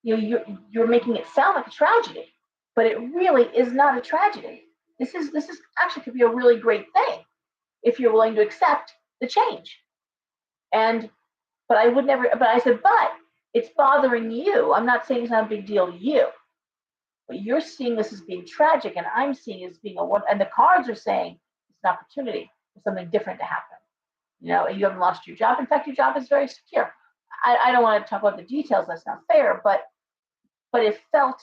You're making it sound like a tragedy, but it really is not a tragedy. This is actually could be a really great thing if you're willing to accept the change. And but I would never. But I said, but it's bothering you. I'm not saying it's not a big deal to you, but you're seeing this as being tragic, and I'm seeing it as being a one. And the cards are saying it's an opportunity for something different to happen. You haven't lost your job. In fact, your job is very secure. I don't want to talk about the details. That's not fair, but it felt,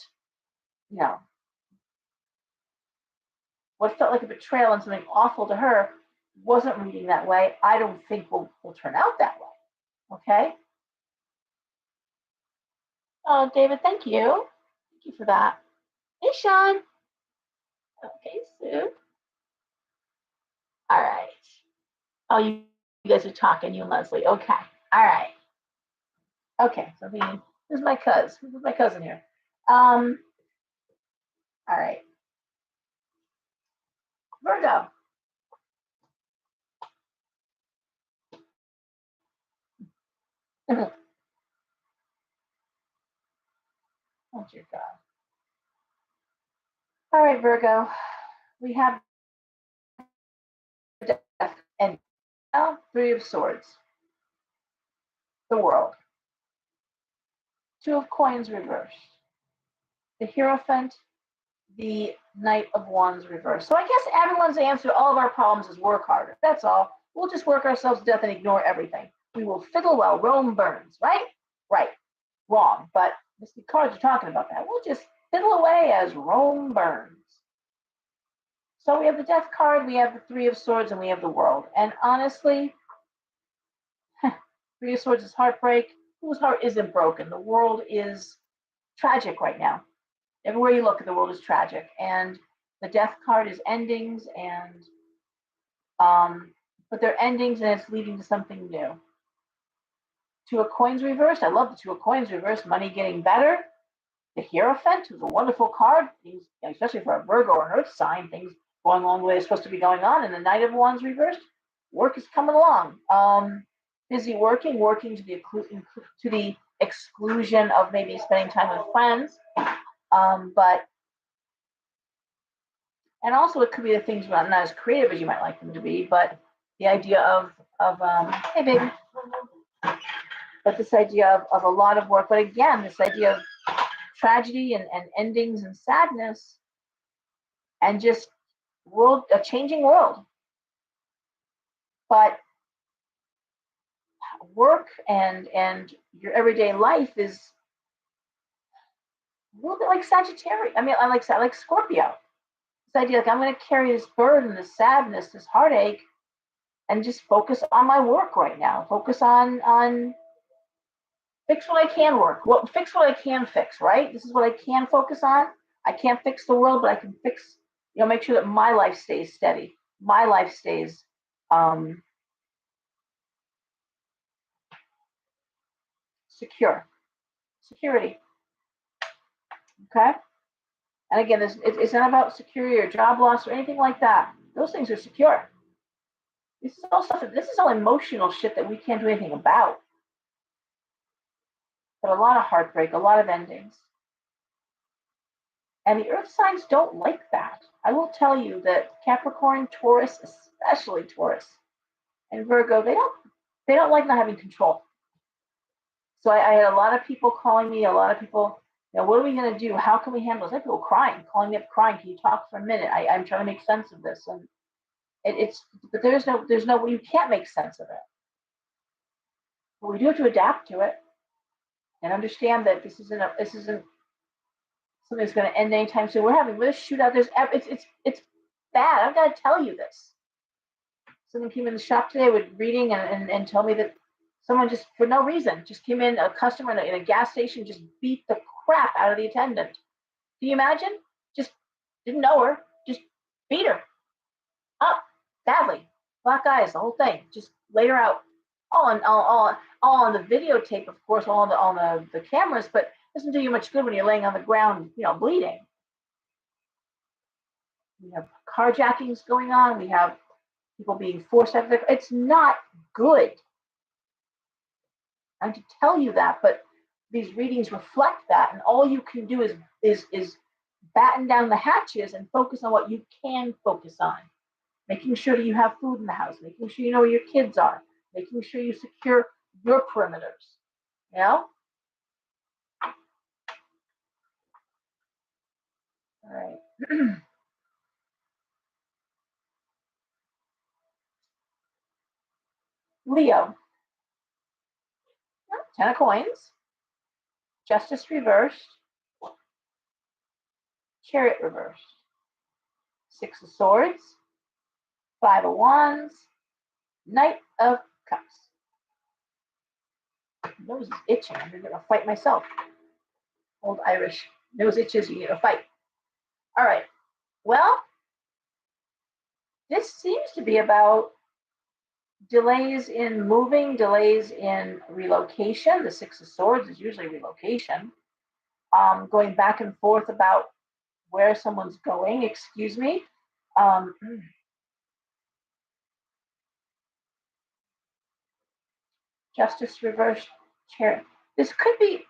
you know, what felt like a betrayal and something awful to her wasn't reading that way. I don't think will turn out that way. Okay. Oh, David, thank you. Thank you for that. Hey, Sean. Okay, Sue. All right. Oh, you guys are talking, you and Leslie. Okay. All right. Okay. So who's my cousin? Who's my cousin here? All right. Virgo. Oh, dear God. All right, Virgo. We have death and now Three of Swords. The World. Two of Coins reversed. The Hierophant. The Knight of Wands reversed. So I guess everyone's answer to all of our problems is work harder. That's all. We'll just work ourselves to death and ignore everything. We will fiddle while Rome burns, right? Right. Wrong. But the cards are talking about that. We'll just fiddle away as Rome burns. So we have the Death card, we have the Three of Swords, and we have the World. And honestly, Three of Swords is heartbreak. Whose heart isn't broken? The world is tragic right now. Everywhere you look, the world is tragic. And the Death card is endings, and but they're endings, and it's leading to something new. Two of Coins reversed. I love the Two of Coins reversed. Money getting better. The Hierophant, who's a wonderful card, especially for a Virgo or an Earth sign, things going along the way it's supposed to be going on. And the Knight of Wands reversed. Work is coming along. Busy working to the exclusion of maybe spending time with friends. But and also it could be the things not as creative as you might like them to be, but the idea of hey baby, but this idea of a lot of work. But again, this idea of tragedy and endings and sadness and just a changing world. But work and your everyday life is a little bit like Sagittarius. I mean, I like Scorpio. This idea, like I'm going to carry this burden, this sadness, this heartache, and just focus on my work right now. Focus on fix what I can work. Fix what I can fix. Right. This is what I can focus on. I can't fix the world, but I can fix. Make sure that my life stays steady. My life stays security. Okay. And again, it's not about security or job loss or anything like that. Those things are secure. This is all stuff. This is all emotional shit that we can't do anything about. But a lot of heartbreak, a lot of endings. And the earth signs don't like that. I will tell you that Capricorn, Taurus, especially Taurus, and Virgo, they don't like not having control. So I had a lot of people calling me, a lot of people, what are we going to do? How can we handle this? I have people calling me up crying. Can you talk for a minute? I'm trying to make sense of this. And but there's no, you can't make sense of it. But we do have to adapt to it and understand that this isn't something that's going to end anytime soon. We're having this shootout. It's bad. I've got to tell you this. Someone came in the shop today with reading and told me that someone just, for no reason, just came in, a customer in a gas station, just beat the crap out of the attendant. Can you imagine? Just didn't know her, just beat her up badly. Black eyes, the whole thing. Just laid her out. All on the videotape, of course, all on the cameras, but it doesn't do you much good when you're laying on the ground, bleeding. We have carjackings going on. We have people being forced out of their. It's not good. I'm to tell you that, but these readings reflect that, and all you can do is batten down the hatches and focus on what you can focus on. Making sure that you have food in the house, making sure you know where your kids are, making sure you secure your perimeters. All right. Leo, 10 of coins, Justice reversed, Chariot reversed, 6 of swords, 5 of wands, Knight of cups. Nose is itching. I'm going to fight myself. Old Irish. Nose itches, you need to fight. All right. Well, this seems to be about delays in moving, delays in relocation. The 6 of swords is usually relocation. Going back and forth about where someone's going, excuse me. Justice reversed, chair. This could be,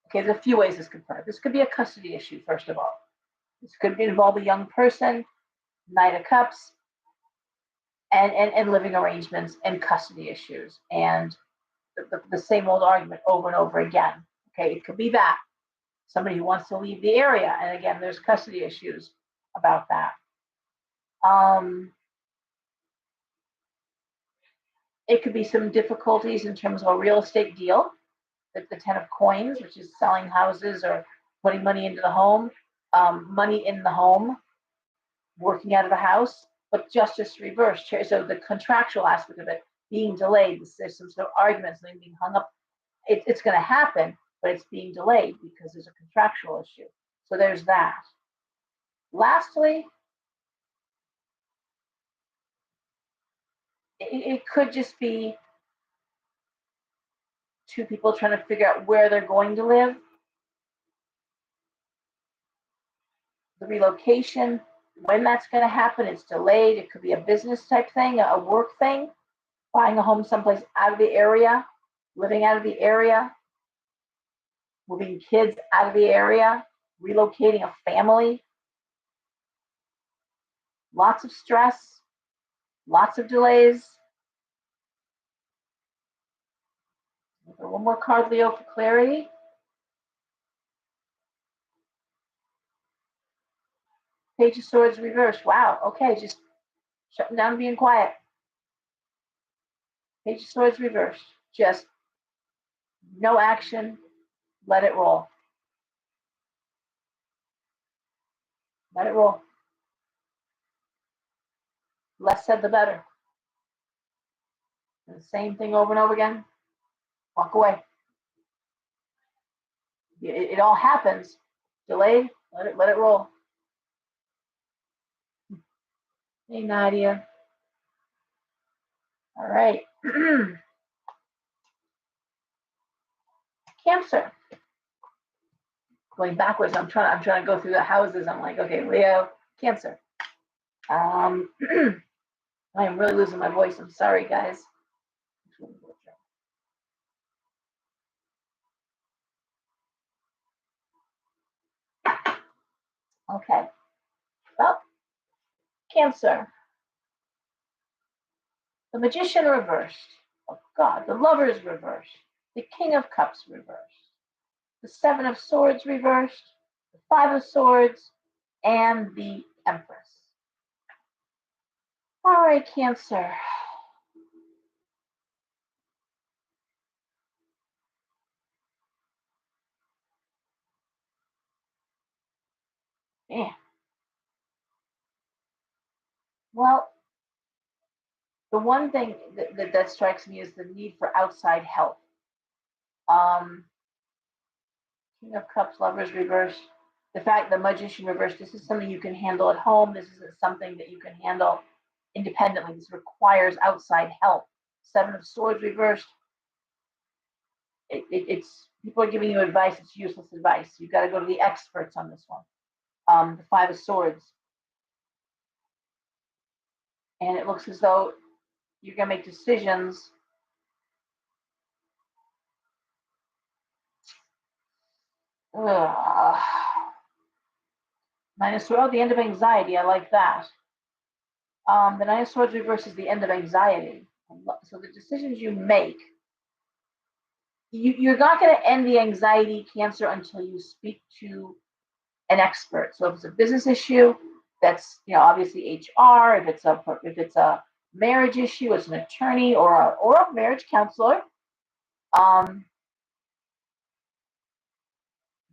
okay, there's a few ways this could play. This could be a custody issue, first of all. This could involve a young person, Knight of Cups, and living arrangements and custody issues. And the same old argument over and over again. Okay, it could be that. Somebody who wants to leave the area. And again, there's custody issues about that. It could be some difficulties in terms of a real estate deal. The 10 of coins, which is selling houses or putting money into the home, money in the home, working out of the house, but justice reversed. So the contractual aspect of it being delayed, there's some sort of arguments being hung up. It's going to happen, but it's being delayed because there's a contractual issue. So there's that. Lastly, it could just be two people trying to figure out where they're going to live. The relocation, when that's going to happen, it's delayed. It could be a business type thing, a work thing, buying a home someplace out of the area, living out of the area, moving kids out of the area, relocating a family. Lots of stress, lots of delays. One more card, Leo, for clarity. Page of Swords reversed. Wow, okay, just shutting down, being quiet. Page of Swords reversed. Just no action, let it roll. Let it roll. Less said, the better. And the same thing over and over again. Walk away. It all happens. Delayed, let it roll. Hey, Nadia. All right. Cancer. Going backwards, I'm trying to go through the houses. I'm like, okay, Leo, Cancer. I am really losing my voice. I'm sorry, guys. Okay. Well, Cancer. The Magician reversed. Oh God, the Lovers reversed. The King of Cups reversed. The 7 of Swords reversed. The 5 of Swords, and the Empress. All right, Cancer. Yeah. Well, the one thing that strikes me is the need for outside help. King of Cups, Lovers reversed. The fact that Magician reversed, this is something you can handle at home. This isn't something that you can handle independently. This requires outside help. Seven of Swords reversed. It's people are giving you advice. It's useless advice. You've got to go to the experts on this one. The Five of Swords, and it looks as though you're going to make decisions. Ugh. Nine of Swords, the end of anxiety. I like that. The Nine of Swords reverse is the end of anxiety. So the decisions you make, you're not going to end the anxiety, Cancer, until you speak to an expert. So if it's a business issue, that's obviously HR. If it's a marriage issue, it's an attorney or a marriage counselor.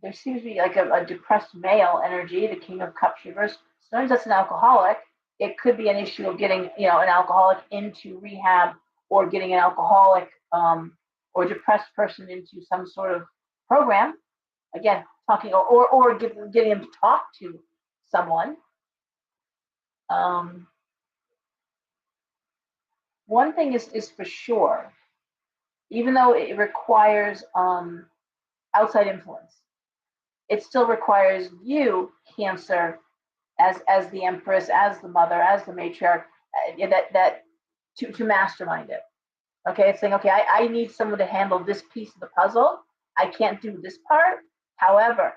There seems to be like a depressed male energy, the King of Cups reverse. Sometimes that's an alcoholic. It could be an issue of getting an alcoholic into rehab, or getting an alcoholic or depressed person into some sort of program. Again, talking or getting them to talk to someone. One thing is for sure, even though it requires outside influence, it still requires you, Cancer, as the Empress, as the mother, as the matriarch, that to mastermind it. Okay, it's saying, okay, I need someone to handle this piece of the puzzle. I can't do this part. However,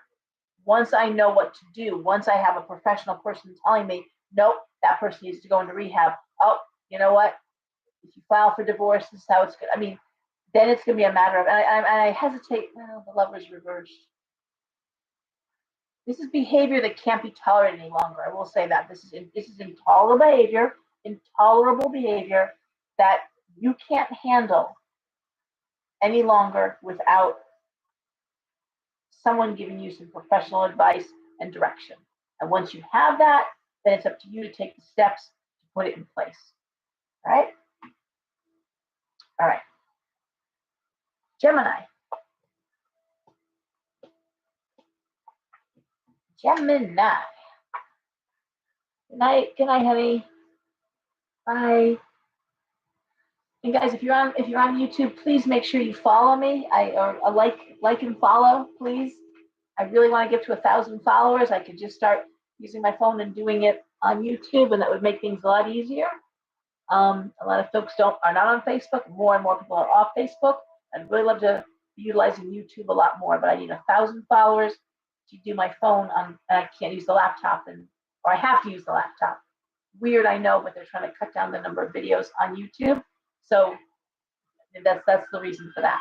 once I know what to do, once I have a professional person telling me, nope, that person needs to go into rehab. Oh, you know what? If you file for divorce, this is how it's good. I mean, then it's going to be a matter of, and I hesitate. Well, the Lover's reversed. This is behavior that can't be tolerated any longer. I will say that this is intolerable behavior that you can't handle any longer without someone giving you some professional advice and direction. And once you have that, then it's up to you to take the steps to put it in place. All right? All right. Gemini. Gemini. Good night, honey. Bye. And guys, if you're on YouTube, please make sure you follow me. Or like and follow, please. I really want to get to 1,000 followers. I could just start using my phone and doing it on YouTube, and that would make things a lot easier. A lot of folks are not on Facebook. More and more people are off Facebook. I'd really love to be utilizing YouTube a lot more, but I need 1,000 followers to do my phone on. And I can't use the laptop, or I have to use the laptop. Weird, I know, but they're trying to cut down the number of videos on YouTube. So that's the reason for that.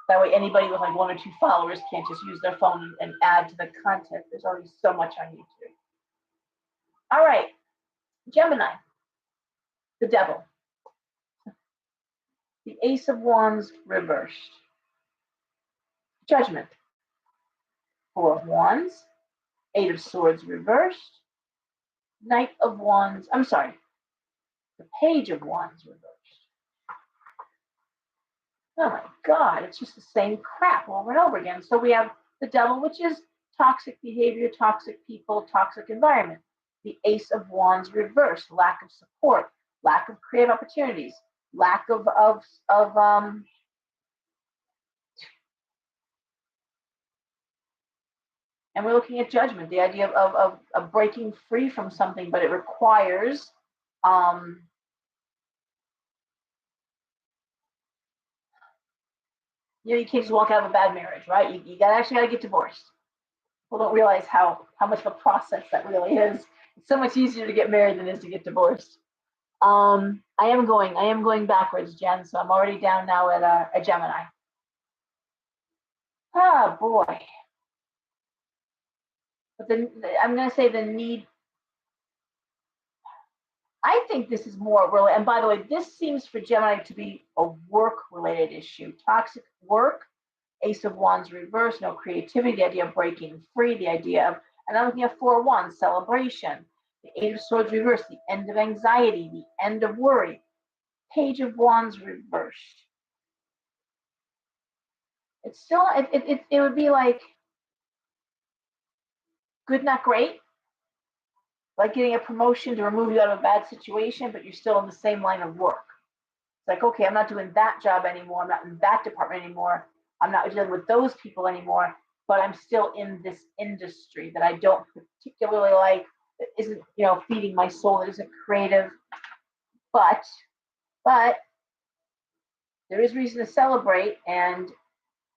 That way, anybody with like 1 or 2 followers can't just use their phone and add to the content. There's already so much on YouTube. All right, Gemini, the Devil, the Ace of Wands reversed, Judgment, 4 of Wands, 8 of Swords reversed, Knight of Wands. I'm sorry, the Page of Wands reversed. Oh my God, it's just the same crap over and over again. So we have the Devil, which is toxic behavior, toxic people, toxic environment. The Ace of Wands reversed, lack of support, lack of creative opportunities, lack of and we're looking at Judgment, the idea of breaking free from something, but it requires you can't just walk out of a bad marriage, right? You actually got to get divorced. People don't realize how much of a process that really is. It's so much easier to get married than it is to get divorced. I am going backwards, Jen. So I'm already down now at a Gemini. Oh boy. But then I'm going to say the need. I think this is more really, and by the way, this seems for Gemini to be a work-related issue. Toxic work, Ace of Wands reverse, no creativity, the idea of breaking free, the idea of, and I'm looking at 4 of Wands, celebration. The Eight of Swords reverse, the end of anxiety, the end of worry. Page of Wands reversed. It's still, it would be like, good, not great. Like getting a promotion to remove you out of a bad situation, but you're still in the same line of work. It's like, okay, I'm not doing that job anymore. I'm not in that department anymore. I'm not dealing with those people anymore, but I'm still in this industry that I don't particularly like, that isn't, feeding my soul, that isn't creative. But there is reason to celebrate, and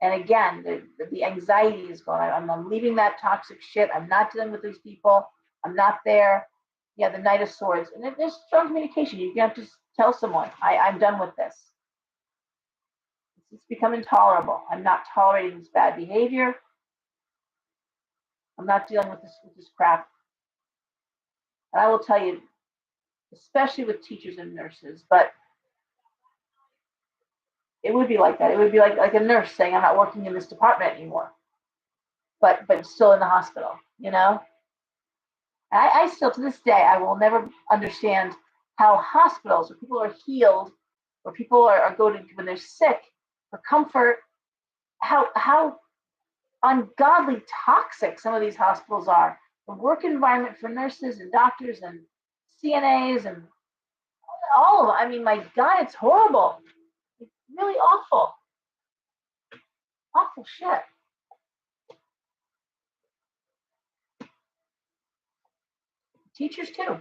again, the anxiety is gone. I'm leaving that toxic shit. I'm not dealing with these people. I'm not there. Yeah, the Knight of Swords. And there's strong communication. You have to tell someone, I'm done with this. It's become intolerable. I'm not tolerating this bad behavior. I'm not dealing with this crap. And I will tell you, especially with teachers and nurses, but it would be like that. It would be like a nurse saying, I'm not working in this department anymore, but still in the hospital, I still, to this day, I will never understand how hospitals, where people are healed, where people are going to, when they're sick, for comfort, how ungodly toxic some of these hospitals are. The work environment for nurses and doctors and CNAs and all of them. I mean, my God, it's horrible. It's really awful. Awful shit. Teachers too,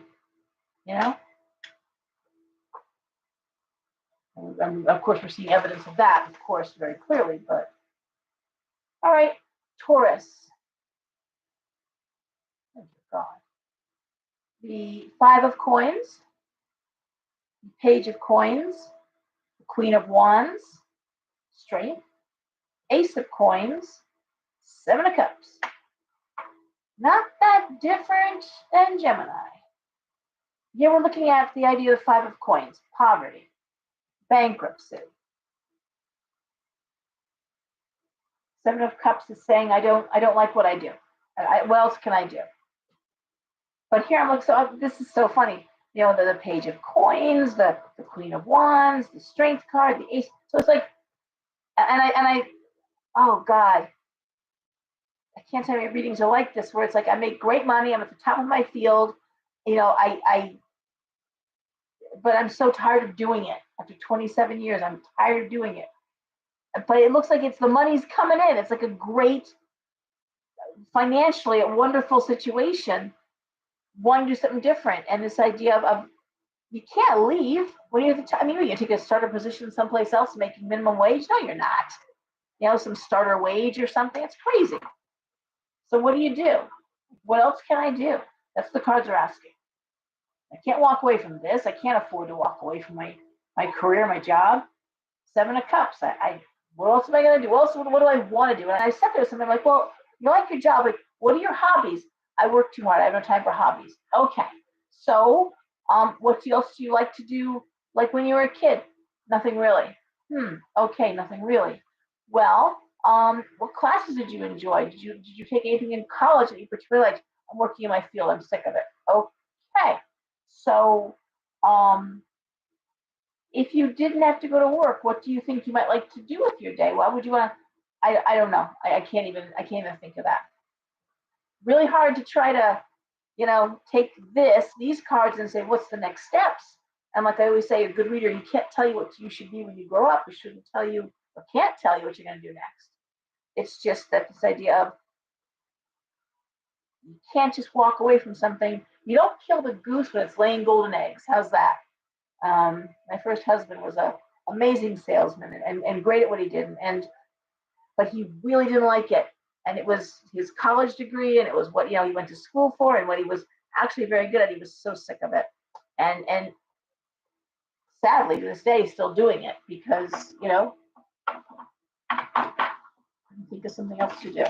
And of course, we're seeing evidence of that, of course, very clearly. But all right, Taurus. Thank you, God. The Five of Coins, the Page of Coins, the Queen of Wands, Strength, Ace of Coins, Seven of Cups. Not that different than Gemini. Here we're looking at the idea of Five of Coins, poverty, bankruptcy. Seven of Cups is saying, I don't like what I do. What else can I do? But here I'm looking, so this is so funny. The Page of Coins, the Queen of Wands, the Strength card, the Ace. So it's like, and I, oh God, I can't tell you readings are like this, where it's like I make great money, I'm at the top of my field, but I'm so tired of doing it. After 27 years, I'm tired of doing it. But it looks like it's the money's coming in. It's like a great, financially, a wonderful situation. Want to do something different, and this idea of you can't leave when you're you take a starter position someplace else making minimum wage. No, you're not. Some starter wage or something. It's crazy. So what do you do? What else can I do? That's what the cards are asking. I can't walk away from this. I can't afford to walk away from my career, my job. Seven of Cups. What else am I going to do? What do I want to do? And I said to something like, well, you like your job. Like, what are your hobbies? I work too hard. I have no time for hobbies. Okay. So, what else do you like to do? Like when you were a kid? Nothing really. Okay, nothing really. Well, what classes did you enjoy? Did you take anything in college that you particularly liked? I'm working in my field. I'm sick of it. Okay. So, if you didn't have to go to work, what do you think you might like to do with your day? Why would you want to? I don't know. I can't even think of that. Really hard to try to, take these cards and say, what's the next steps? And like I always say, a good reader, you can't tell you what you should be when you grow up. You shouldn't tell you or can't tell you what you're going to do next. It's just that this idea of you can't just walk away from something. You don't kill the goose when it's laying golden eggs. How's that? My first husband was an amazing salesman and great at what he did, but he really didn't like it. And it was his college degree, and it was what he went to school for, and what he was actually very good at. He was so sick of it, and sadly to this day, he's still doing it because I think of something else to do.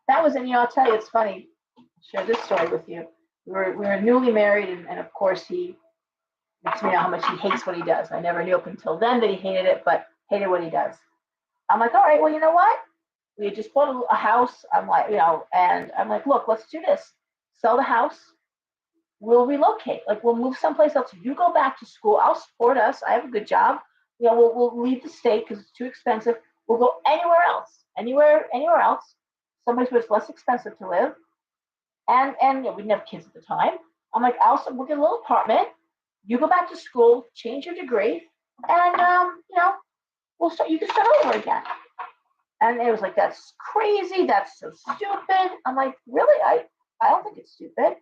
That was, and I'll tell you, it's funny. I'll share this story with you. We were newly married, and of course he lets me know how much he hates what he does. I never knew up until then that he hated it, but hated what he does. I'm like, all right, well, you know what? We had just bought a house. I'm like, and I'm like, look, let's do this. Sell the house. We'll relocate. Like, we'll move someplace else. You go back to school. I'll support us. I have a good job. We'll leave the state because it's too expensive. We'll go anywhere else, anywhere else, someplace where it's less expensive to live. And we didn't have kids at the time. I'm like, we'll get a little apartment. You go back to school, change your degree, and we'll start. You can start over again. And it was like, that's crazy. That's so stupid. I'm like, really? I don't think it's stupid.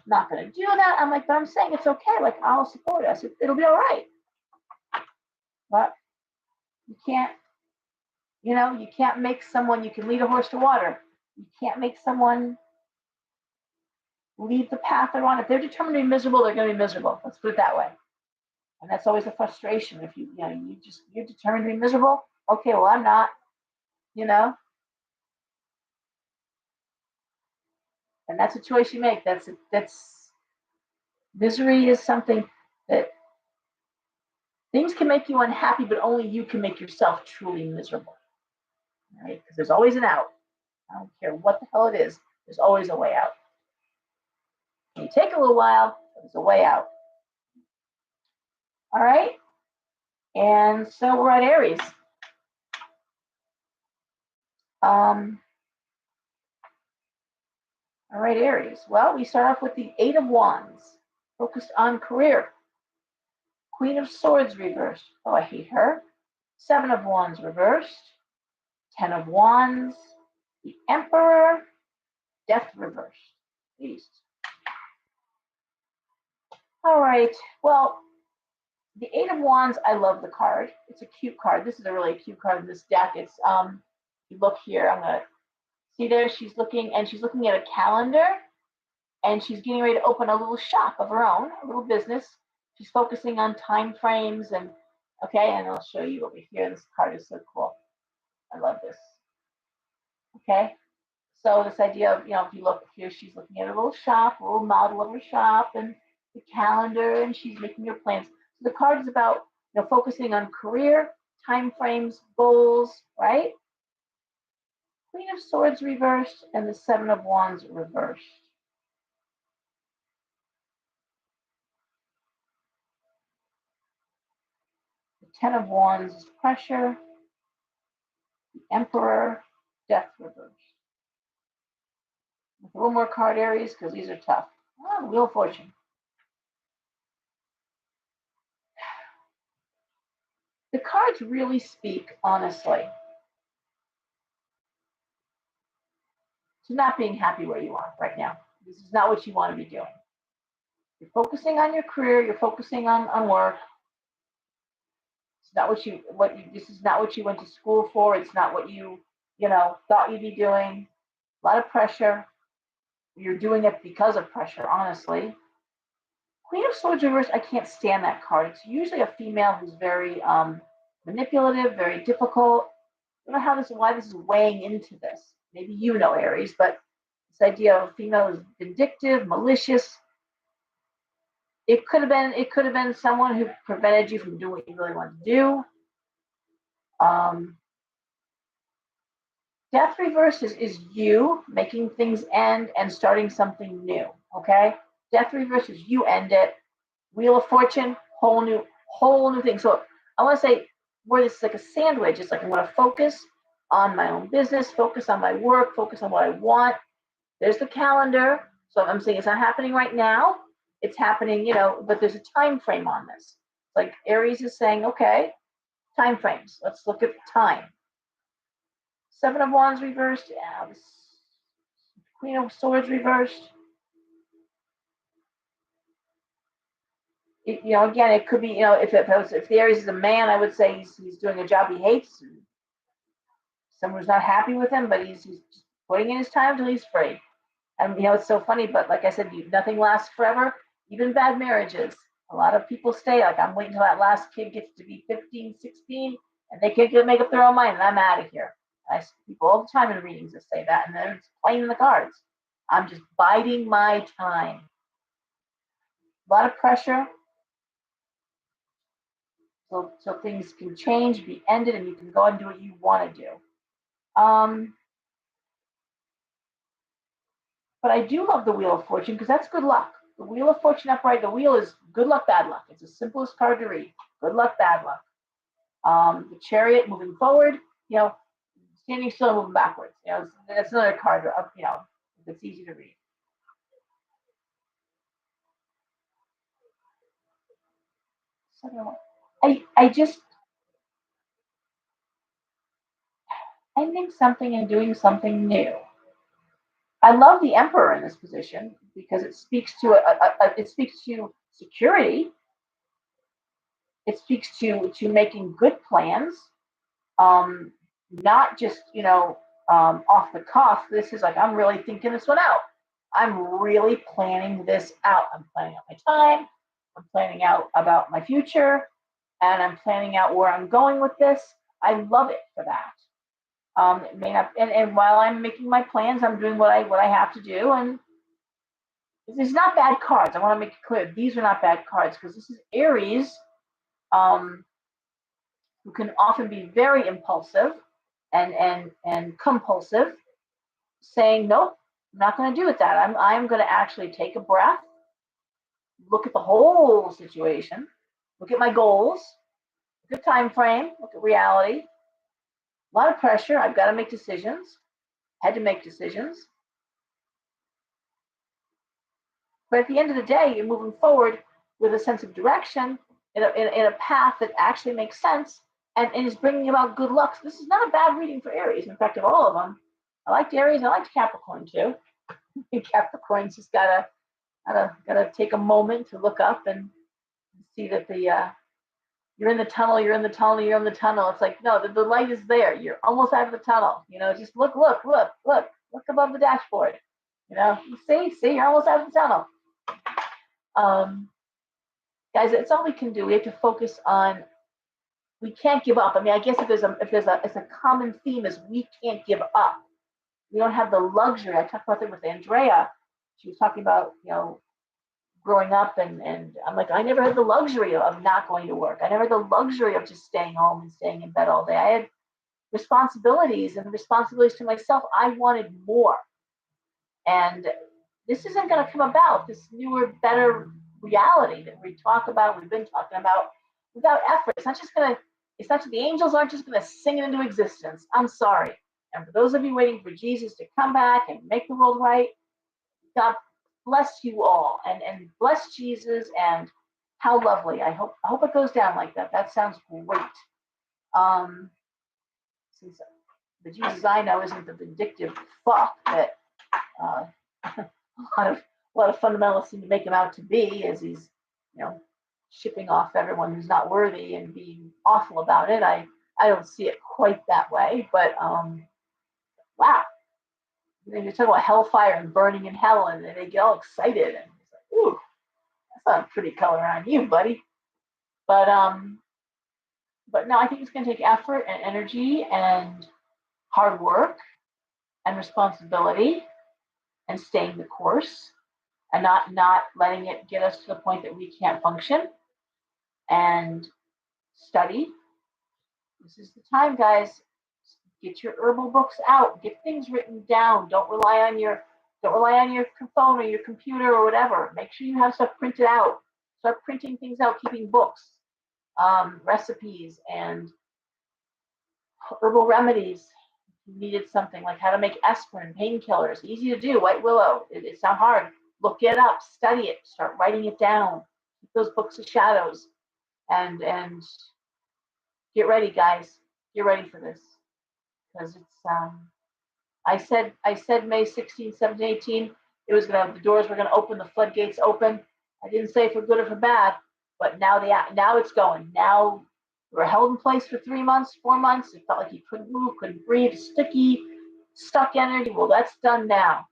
Not gonna do that. I'm like, but I'm saying it's okay. Like, I'll support us. It'll be all right. But you can't, you can't make someone. You can lead a horse to water. You can't make someone leave the path they're on. If they're determined to be miserable, they're going to be miserable. Let's put it that way. And that's always a frustration. If you're determined to be miserable. Okay, well, I'm not. And that's a choice you make. That's misery is something that things can make you unhappy, but only you can make yourself truly miserable. Right? Because there's always an out. I don't care what the hell it is. There's always a way out. It may take a little while, but there's a way out. All right. And so we're at Aries. All right, Aries. Well, we start off with the Eight of Wands, focused on career. Queen of Swords reversed. Oh, I hate her. Seven of Wands reversed. 10 of Wands. The Emperor. Death reversed. Beast. All right. Well, the Eight of Wands, I love the card. It's a cute card. This is a really cute card in this deck. It's you look here, I'm gonna see there, she's looking at a calendar, and she's getting ready to open a little shop of her own, a little business. She's focusing on time frames and I'll show you over here. This card is so cool. I love this. Okay. So this idea of, if you look here, she's looking at a little shop, a little model of her shop and the calendar, and she's making her plans. So the card is about, focusing on career, time frames, goals, right? Queen of Swords reversed and the Seven of Wands reversed. The Ten of Wands is pressure. The Emperor, death reversed. With a little more card, Aries, because these are tough. Oh, Wheel of Fortune. The cards really speak honestly to not being happy where you are right now. This is not what you want to be doing. You're focusing on your career. You're focusing on work. It's not this is not what you went to school for. It's not what you thought you'd be doing. A lot of pressure. You're doing it because of pressure, honestly. Queen of Swords reversed, I can't stand that card. It's usually a female who's very manipulative, very difficult. I don't know why this is weighing into this. Maybe Aries, but this idea of a female is vindictive, malicious. It could have been someone who prevented you from doing what you really want to do. Death reverse is you making things end and starting something new. Okay, death reverse is you end it. Wheel of Fortune, whole new thing. So I want to say where this is like a sandwich. It's like I'm going to focus on my own business, focus on my work, focus on what I want. There's the calendar. So I'm saying it's not happening right now. It's happening, but there's a time frame on this. Like Aries is saying, okay, time frames. Let's look at the time. Seven of Wands reversed. Yeah, Queen of Swords reversed. Again, it could be, if the Aries is a man, I would say he's doing a job he hates. Someone who's not happy with him, but he's just putting in his time till he's free. And it's so funny, but like I said, nothing lasts forever. Even bad marriages. A lot of people stay. Like, I'm waiting till that last kid gets to be 15, 16, and they can't make up their own mind, and I'm out of here. I see people all the time in readings that say that, and then it's plain in the cards. I'm just biding my time. A lot of pressure. So things can change, be ended, and you can go and do what you want to do. But I do love the Wheel of Fortune because that's good luck. The Wheel of Fortune upright, the wheel is good luck, bad luck. It's the simplest card to read. Good luck, bad luck. The Chariot, moving forward, standing still, moving backwards. That's another card. It's easy to read. So I just ending something and doing something new. I love the Emperor in this position because it speaks to it speaks to security. It speaks to making good plans, um, not just off the cuff. This is like I'm really thinking this one out. I'm really planning this out. I'm planning out my time. I'm planning out about my future, and I'm planning out where I'm going with this. I love it for that. It may not, and while I'm making my plans, I'm doing what I have to do, and these are not bad cards. I want to make it clear these are not bad cards because this is Aries, um, who can often be very impulsive and compulsive, saying nope, I'm not going to do with that. I'm going to actually take a breath, look at the whole situation, look at my goals, look at time frame, look at reality. A lot of pressure. I've got to make decisions. Had to make decisions. But at the end of the day, you're moving forward with a sense of direction in a path that actually makes sense and is bringing about good luck. So this is not a bad reading for Aries. In fact, of all of them, I liked Aries. I liked Capricorn too. Capricorn's just gotta take a moment to look up and see that you're in the tunnel. You're in the tunnel. You're in the tunnel. It's like no, the light is there. You're almost out of the tunnel. Just look above the dashboard. See, you're almost out of the tunnel. Guys, that's all we can do. We have to focus on. We can't give up. I mean, I guess if there's a common theme is we can't give up. We don't have the luxury. I talked about that with Andrea. She was talking about growing up, and I'm like, I never had the luxury of not going to work. I never had the luxury of just staying home and staying in bed all day. I had responsibilities and responsibilities to myself. I wanted more, and this isn't going to come about. This newer, better reality that we've been talking about, without effort. It's not the angels aren't just going to sing it into existence. I'm sorry. And for those of you waiting for Jesus to come back and make the world right, God bless you all and bless Jesus, and how lovely. I hope it goes down like that. That sounds great. Since the Jesus I know isn't the vindictive fuck that uh, a lot of fundamentalists seem to make him out to be, as he's shipping off everyone who's not worthy and being awful about it. I don't see it quite that way, but wow, you talk about hellfire and burning in hell, and they get all excited, and it's like, ooh, that's not a pretty color on you, buddy. But no, I think it's going to take effort and energy and hard work and responsibility and staying the course and not letting it get us to the point that we can't function and study. This is the time, guys. Get your herbal books out. Get things written down. Don't rely on your phone or your computer or whatever. Make sure you have stuff printed out. Start printing things out, keeping books, recipes, and herbal remedies. If you needed something like how to make aspirin, painkillers, easy to do. White willow. It's not hard. Look it up, study it, start writing it down. Keep those books of shadows, and get ready, guys. Get ready for this because it's. I said May 16, 17, 18. The doors were gonna open, the floodgates open. I didn't say for good or for bad, but now it's going. Now we were held in place for 3 months, 4 months. It felt like you couldn't move, couldn't breathe, sticky, stuck energy. Well, that's done now.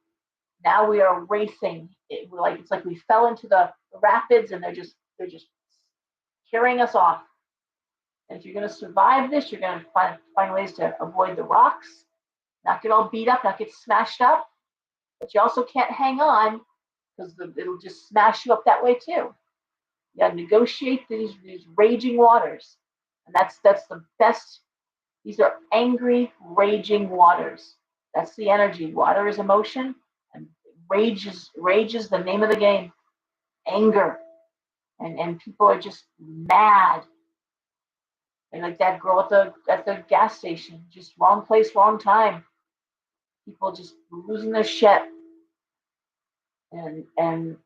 Now we are racing. It's like we fell into the rapids, and they're just carrying us off. And if you're going to survive this, you're going to find ways to avoid the rocks, not get all beat up, not get smashed up. But you also can't hang on because it'll just smash you up that way too. You got to negotiate these raging waters, and that's the best. These are angry, raging waters. That's the energy. Water is emotion, and rage is the name of the game. Anger, and people are just mad. And like that girl at the gas station, just wrong place, wrong time. People just losing their shit. And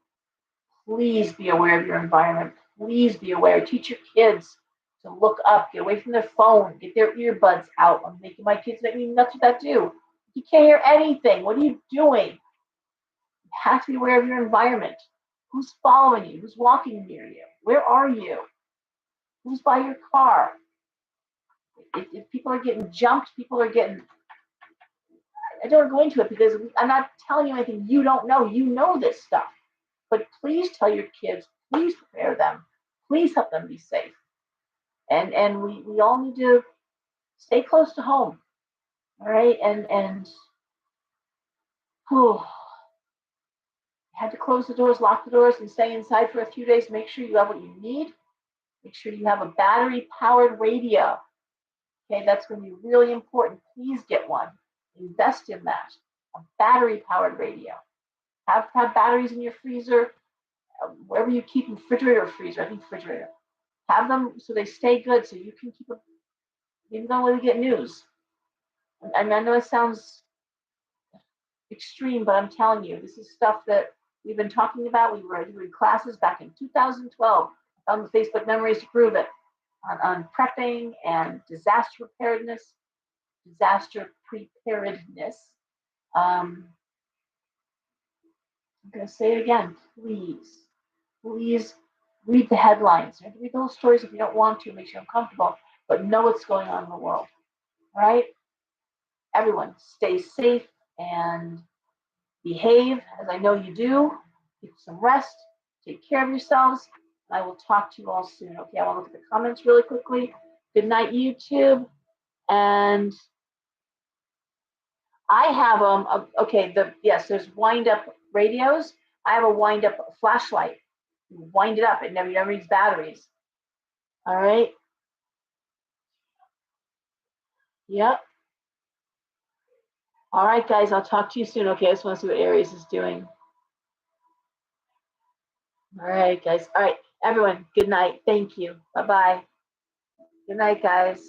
please be aware of your environment. Please be aware. Teach your kids to look up, get away from their phone, get their earbuds out. I'm making my kids make me nuts with that too. You can't hear anything. What are you doing? You have to be aware of your environment. Who's following you? Who's walking near you? Where are you? Who's by your car? If people are getting jumped, people are getting. I don't go into it because I'm not telling you anything you don't know. You know this stuff. But please tell your kids, please prepare them, please help them be safe. And we all need to stay close to home. All right. And whew, had to close the doors, lock the doors, and stay inside for a few days. Make sure you have what you need. Make sure you have a battery powered radio. Okay, that's going to be really important. Please get one. Invest in that. A battery powered radio. Have batteries in your freezer, wherever you keep them, refrigerator or freezer. I think refrigerator. Have them so they stay good, so you can keep them, even though we get news. I mean, I know it sounds extreme, but I'm telling you, this is stuff that we've been talking about. We were doing classes back in 2012. I found the Facebook memories to prove it on prepping and disaster preparedness, disaster preparedness. I'm going to say it again. Please read the headlines. You have to read those stories if you don't want to. It makes you uncomfortable, but know what's going on in the world. All right? Everyone, stay safe and behave as I know you do. Get some rest. Take care of yourselves. I will talk to you all soon. Okay, I want to look at the comments really quickly. Good night, YouTube. And I have okay, yes, there's wind up radios. I have a wind up flashlight. You wind it up, it never needs batteries. All right. Yep. All right, guys, I'll talk to you soon. Okay, I just want to see what Aries is doing. All right, guys. All right, everyone, good night. Thank you. Bye-bye. Good night, guys.